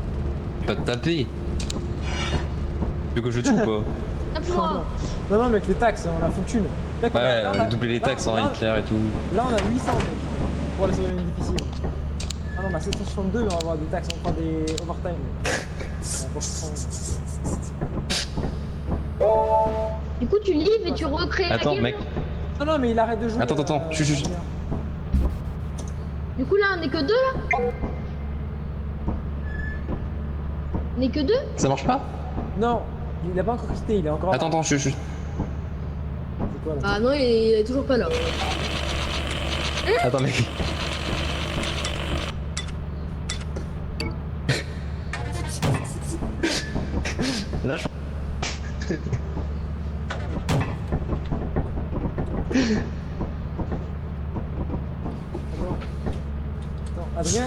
Pas te taper. Tu veux que je tue ou pas? Tape-moi. Non, mais avec les taxes, on a foutu. Mec, Ouais, là, on a doublé les taxes en Hitler et tout. Là, on a 800 mec, pour aller sur les lignes difficiles. Ah non, on a 762, mais on va avoir des taxes, on prend des overtime. Du coup, tu livres et tu recrées la Attends, game. mec. Non, mais il arrête de jouer. Attends, chut. Du coup, là, on est que deux, là. On est que deux. Ça marche pas? Non, il a pas encore quitté, il est encore. Attends, chut. C'est quoi là? Ah non, il est toujours pas là. Attends, mec. Là, je... Attends, Adrien,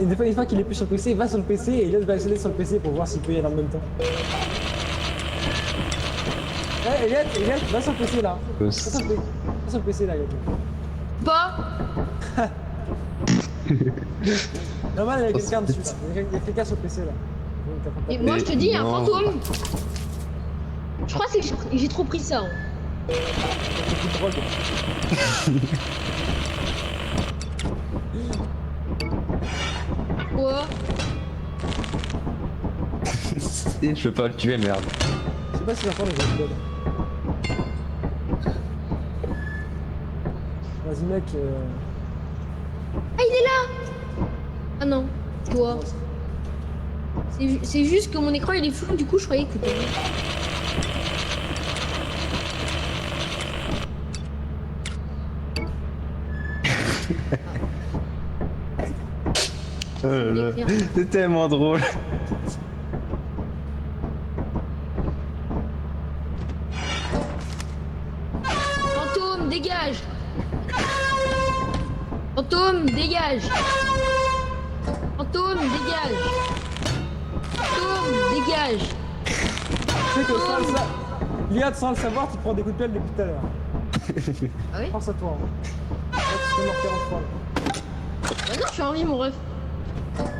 une fois qu'il est plus sur le PC, il va sur le PC et Elliot va accéder sur le PC pour voir s'il peut y aller en même temps. Ouais, Elliot, va sur le PC là. Va sur le PC là, Elliot. Pas. Normal, il y a quelqu'un dessus là. Il y a quelqu'un sur le PC là. Et moi, je te dis, il y a un non. fantôme. Je crois que j'ai trop pris ça. Hein. C'est plus drôle. Quoi? Je peux pas le tuer, merde. Je sais pas si l'enfant les a dead. Vas-y mec, Ah, il est là. Ah non, toi. C'est juste que mon écran il est flou, du coup je croyais que t'étais. C'est tellement drôle. Fantôme, dégage. Fantôme, dégage. Fantôme, dégage. Fantôme, dégage. tu sais que sans le savoir, l'IA sans le savoir, tu te prends des coups de pelle depuis tout à l'heure. Ah oui? Pense à toi. Hein. Là, tu serais mort 40 fois. Bah non, je suis en vie, mon ref.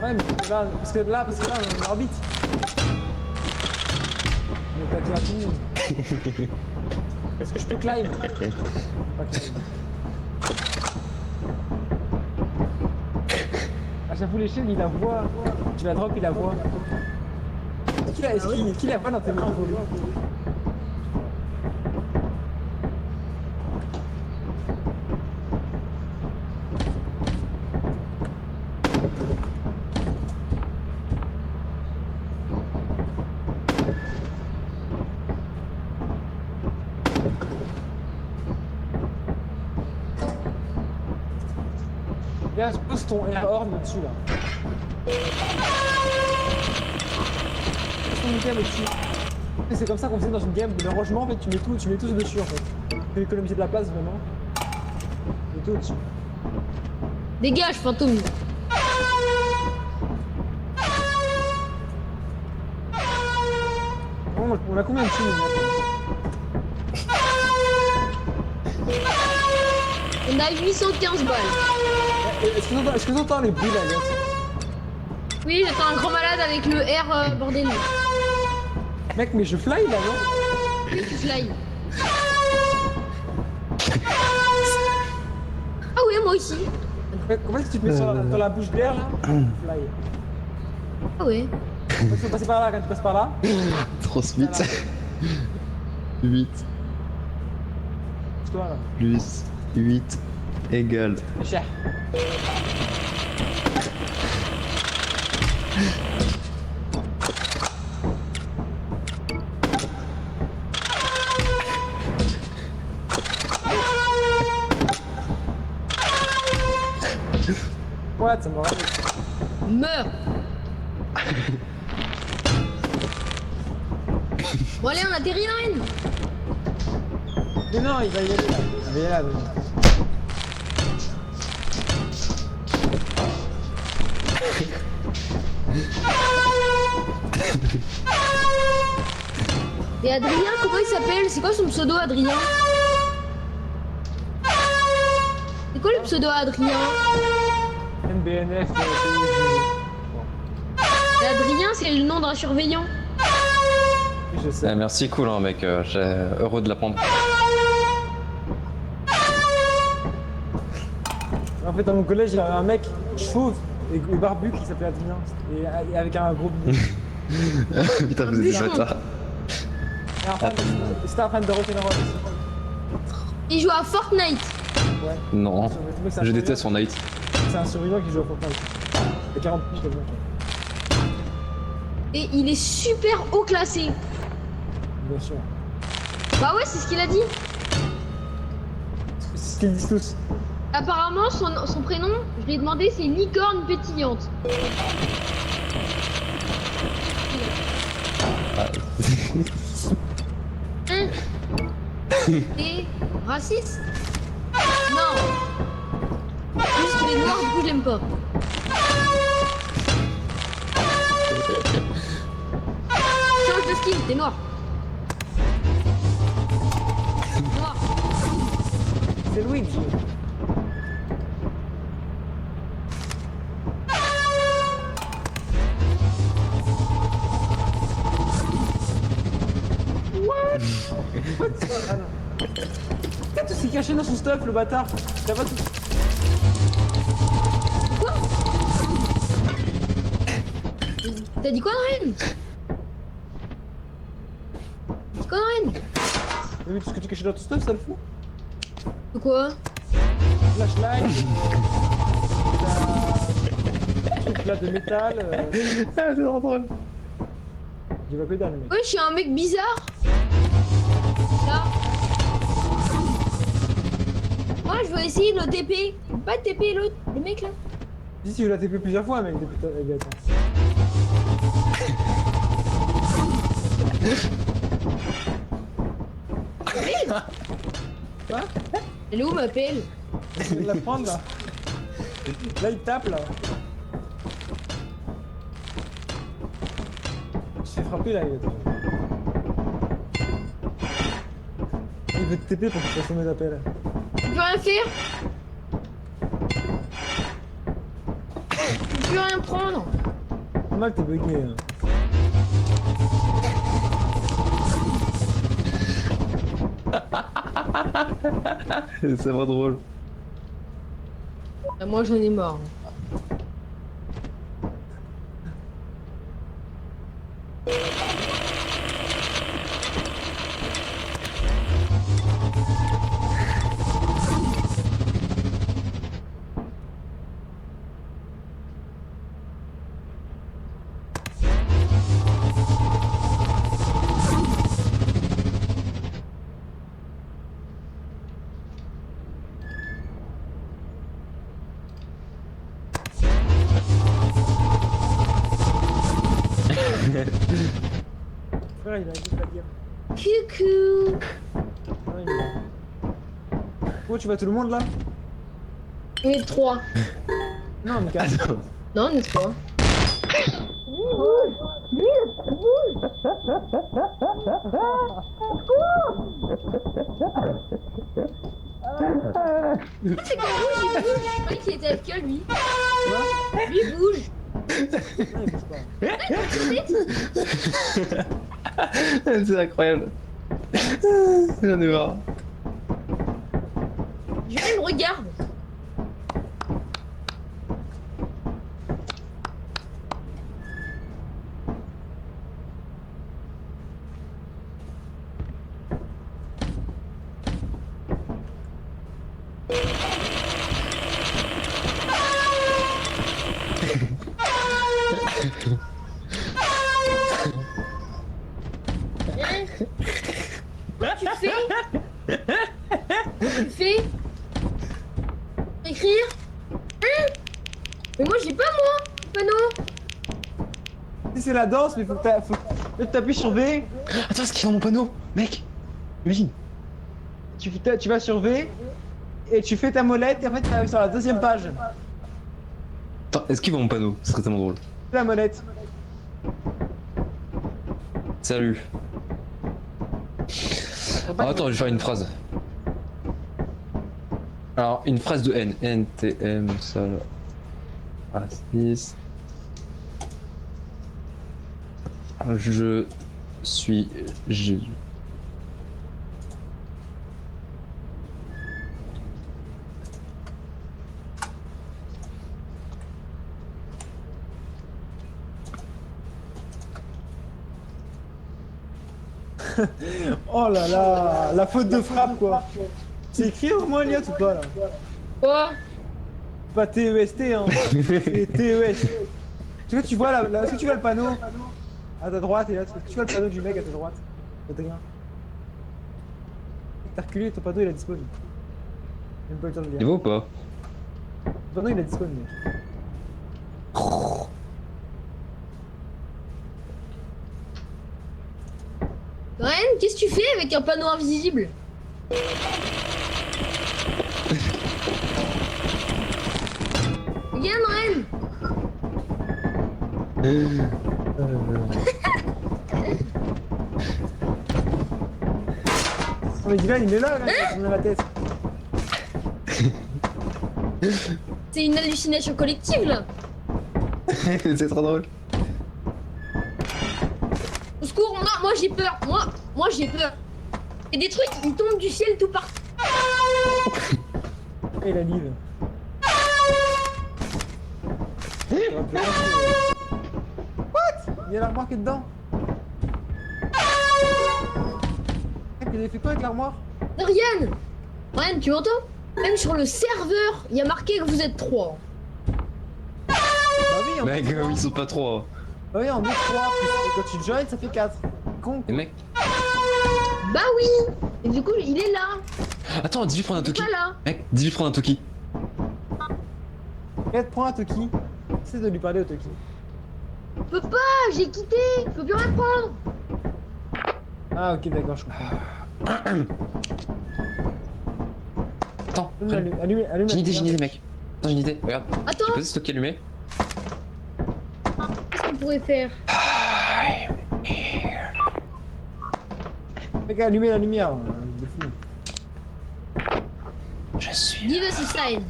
Ouais, mais parce que là, on est en orbite. Mais t'as déjà fini. Est-ce que je peux climb? Pas climb. À chaque fois l'échelle, il la voit. Tu la drop, il la voit. Qui la voit dans tes mains? Viens, pose ton air horn dessus là. Pose ton game au-dessus. Et c'est comme ça qu'on faisait dans une game. Le rangement, en fait, tu mets tout dessus en fait. Tu peux économiser de la place vraiment. Tu mets tout au-dessus. Dégage, fantôme. Bon, on a combien de films On a 815 balles. Est-ce que t'entends les bruits là, gars? Oui, j'attends un grand malade avec le R bordel. Mec, mais je fly là, non? Oui, tu fly. Ah oui, moi aussi. Comment est-ce que tu te mets sur la bouche d'air là? Fly. Ah ouais. Il faut passer par là quand tu passes par là. Trop vite. 8 Toi là. plus 8 égale. C'est cher. What, ça me rappelle. Meurs. Bon allez, on atterrit là, Ren. Mais non, il va y aller là. Il va y aller là. Et Adrien, comment il s'appelle? C'est quoi son pseudo, Adrien? C'est quoi le pseudo, Adrien? MBNF. Et Adrien, c'est le nom d'un surveillant. Je sais. Merci, cool, hein, mec. J'ai heureux de l'apprendre. En fait, dans mon collège, il y avait un mec chauve et barbu qui s'appelait Adrien. Et avec un gros bide. Putain, vous êtes des bâtards. C'était un fan de Rock'n'Roll. Il joue à Fortnite. Ouais. Non, C'est un je déteste Fortnite. C'est un survivant qui joue à Fortnite. Il y a 40 piges, le mec. Et il est super haut classé. Bien sûr. Bah ouais, c'est ce qu'il a dit. C'est ce qu'ils disent tous. Apparemment, son prénom, je lui ai demandé, c'est Licorne Pétillante. Hein? T'es raciste? Non. Juste qu'il est noir, du coup je l'aime pas. Change de skin, t'es noir. Noir. C'est Luigi. Ah non. Pourquoi tout s'est caché dans son stuff, le bâtard? T'as pas tout. Quoi? T'as dit quoi, Ren? Quoi, Ren? Mais oui, tout ce que tu cachais dans ton stuff, ça le fout. De quoi? Flashlight, truc là de métal. Ah, c'est trop drôle. Il va que dalle, mec. Ouais, je suis un mec bizarre. Là. Moi, je veux essayer de le TP. Pas de TP l'autre, le mec là. Si, tu l'as TP plusieurs fois, mec, depuis attends. Quoi? Elle est où ma pelle? Il vient de la prendre là. Là, il tape là. Il se fait frapper là, il est. Il veut te TP pour que tu fasses tomber ta pelle. Tu peux rien faire? Tu peux rien prendre? Normal, t'es bugué. Hein. C'est vraiment drôle. Moi j'en ai marre. Frère, il a dit pas dire. Coucou. Non, il est là. Pourquoi tu vas tout le monde là? On est 3. Non, mais casse. Non, on est 3. C'est comme bouge, il bouge. Je croyais qu'il était avec lui. Lui il bouge. Non, il bouge pas. C'est incroyable. J'en ai marre. Je me regarde. Tu fais écrire. Mais moi j'ai pas moi panneau. Si c'est la danse, mais faut que t'appuies sur V. Attends, ce qu'il y a dans mon panneau, mec. Imagine. Tu vas sur V et tu fais ta molette et en fait t'arrives sur la deuxième page. Attends, est-ce qu'il voit mon panneau? Ce serait tellement drôle. Fais la molette. Salut. Ah, attends, je vais faire une phrase. Alors, une phrase de N. NTM, ça. Raciste. Je suis Jésus. Oh là là, la faute de frappe quoi. C'est écrit au moins Elliot ou pas là? Quoi? Pas T-E-S-T hein, c'est T-E-S. Tu vois, est-ce que tu vois le panneau à ta droite et là, est-ce que tu vois le panneau du mec à ta droite? T'as reculé, ton panneau il a disparu. J'ai même pas eu le temps de le Il lire. va ou pas? Ton panneau il a disparu mec. Ren, qu'est-ce que tu fais avec un panneau invisible? Regarde Ren. Oh, mais Dylan il est là, il tourne la tête. C'est une hallucination collective là. C'est trop drôle. Au secours, moi j'ai peur. Moi j'ai peur. Et des trucs, ils tombent du ciel tout partout. Et la livre. What? Il y a l'armoire qui est dedans. Mec, il avait fait quoi avec l'armoire? Dorian, Ryan, tu m'entends? Même sur le serveur, il y a marqué que vous êtes 3. Bah oui, on Mec, est trois. ils sont pas trop. Hein. Bah oui, on est 3. Quand tu joins, ça fait 4. Con. Et mec. Bah oui. Et du coup, il est là. Attends, dis-lui prendre un Il est Toki. pas là. Mec, dis-lui prendre un Toki. 4 points à Toki. Essaie de lui parler au Toki. Je peux pas, j'ai quitté. Je peux plus rien prendre. Ah ok, d'accord, je comprends. Attends, Allume j'ai une idée, mec. Attends, j'ai une idée. Regarde. Attends, J'ai posé ce Toki allumé. qu'est-ce qu'on pourrait faire? Mec, allumer la lumière. De fou. Je suis. Give us a sign.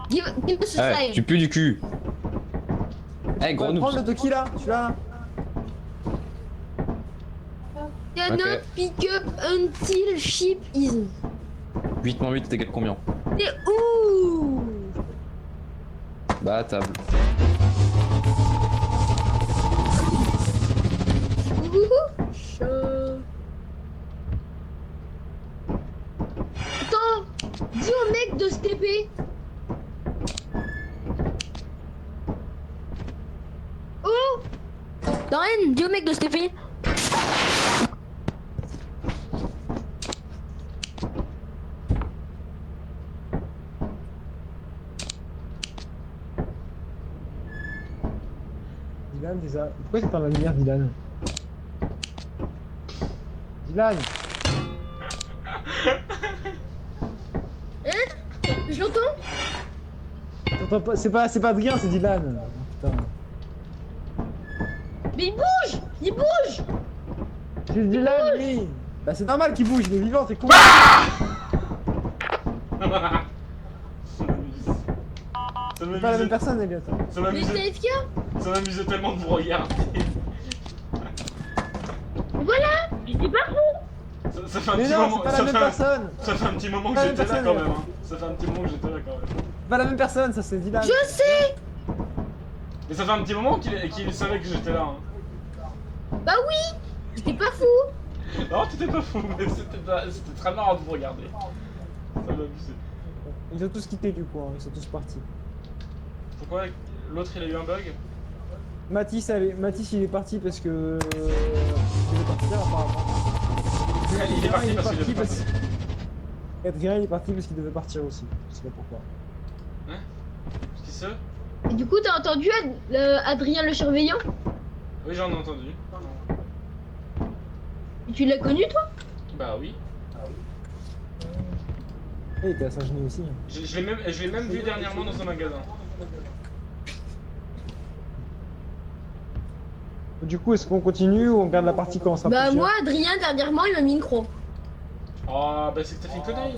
Give us a Ouais, sign. tu pues du cul. Eh, gros Prends noob. le Toki là, celui-là. Cannot Ok. pick up until ship is. 8 moins 8 égale combien? C'est où? Bah, à table. Attends, dis au mec de se TP. Oh Dorian, dis au mec de se TP. Dylan, pourquoi t'es dans la lumière, Dylan? Dylan! Je l'entends. T'entends pas, c'est pas Adrien, c'est Dylan. Putain. Mais il bouge. Il bouge. C'est Dylan, oui! Bah c'est normal qu'il bouge, il est vivant, t'es con! Ça C'est pas la même m'amusait personne, Elliot. ça Mais m'amusait- c'est FK. ça m'amusait tellement de vous regarder. Voilà. J'étais pas fou. Ça fait un Mais petit non, moment. c'est pas la même personne! Ça fait un petit moment que Pas la j'étais même là personne, quand même. Hein. Ça fait un petit moment que j'étais là quand même. C'est pas la même personne, ça c'est Dylan. Je sais. Mais ça fait un petit moment qu'il savait que j'étais là. Hein. Bah oui. J'étais pas fou. Non, t'étais pas fou, mais c'était très marrant de vous regarder. Ça m'amusait. Ils ont tous quitté du coup, hein, ils sont tous partis. Pourquoi l'autre il a eu un bug? Mathis il est parti parce que. Il est parti apparemment. Il est parti parce qu'il devait parce... Adrien il est parti parce qu'il devait partir aussi. Je sais pas pourquoi. Qui ça? Et du coup, t'as entendu Adrien le surveillant? Oui, j'en ai entendu. Et tu l'as connu, toi? Bah oui. Il était à Saint-Genis aussi. Je l'ai même vu dernièrement dans un magasin. Du coup, est-ce qu'on continue ou on garde la partie quand on sera Bah plus moi, Adrien, dernièrement, il m'a mis une croix. Oh, bah c'est que t'as fait une connerie.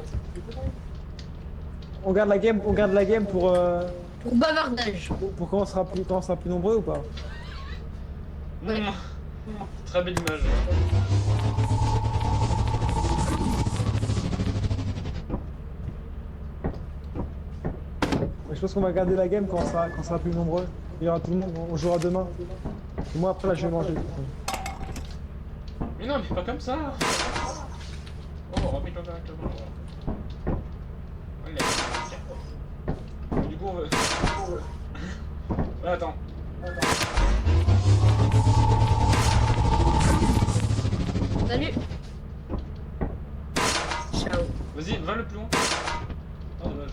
On garde la game pour Pour bavardage. quand on sera plus nombreux ou pas? Ouais. Très belle image. Je pense qu'on va garder la game quand on sera plus nombreux. Il y aura tout le monde, on jouera demain. Et moi après là je vais manger. Mais non, mais pas comme ça. Oh, remets comme ça. Allez. Du coup, on va... Ouais, attends. Salut. Ciao. Vas-y, va le plus loin. Oh, dommage.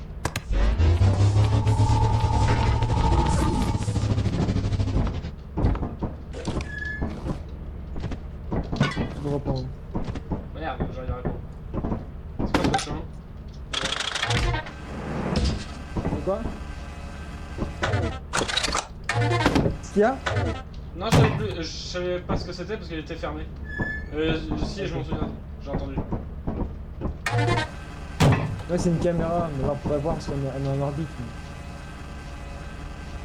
Je me reprends. Merde, j'arriverai pas. C'est quoi ce chemin? Quoi? Qu'est-ce qu'il y a? Non, je savais pas ce que c'était parce qu'il était fermé. Si, je m'en souviens. J'ai entendu. Ouais c'est une caméra, mais là on pourrait voir parce qu'on est en orbite.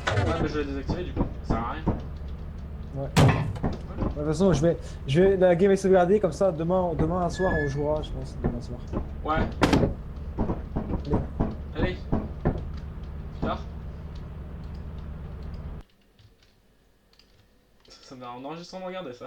Ouais, mais je vais désactiver du coup. Ça sert à rien. Ouais. De toute façon la game est sauvegardée comme ça demain à soir on jouera je pense demain soir. Ouais. Allez. Allez. Plus tard. Ça m'a en enregistrement regardé ça.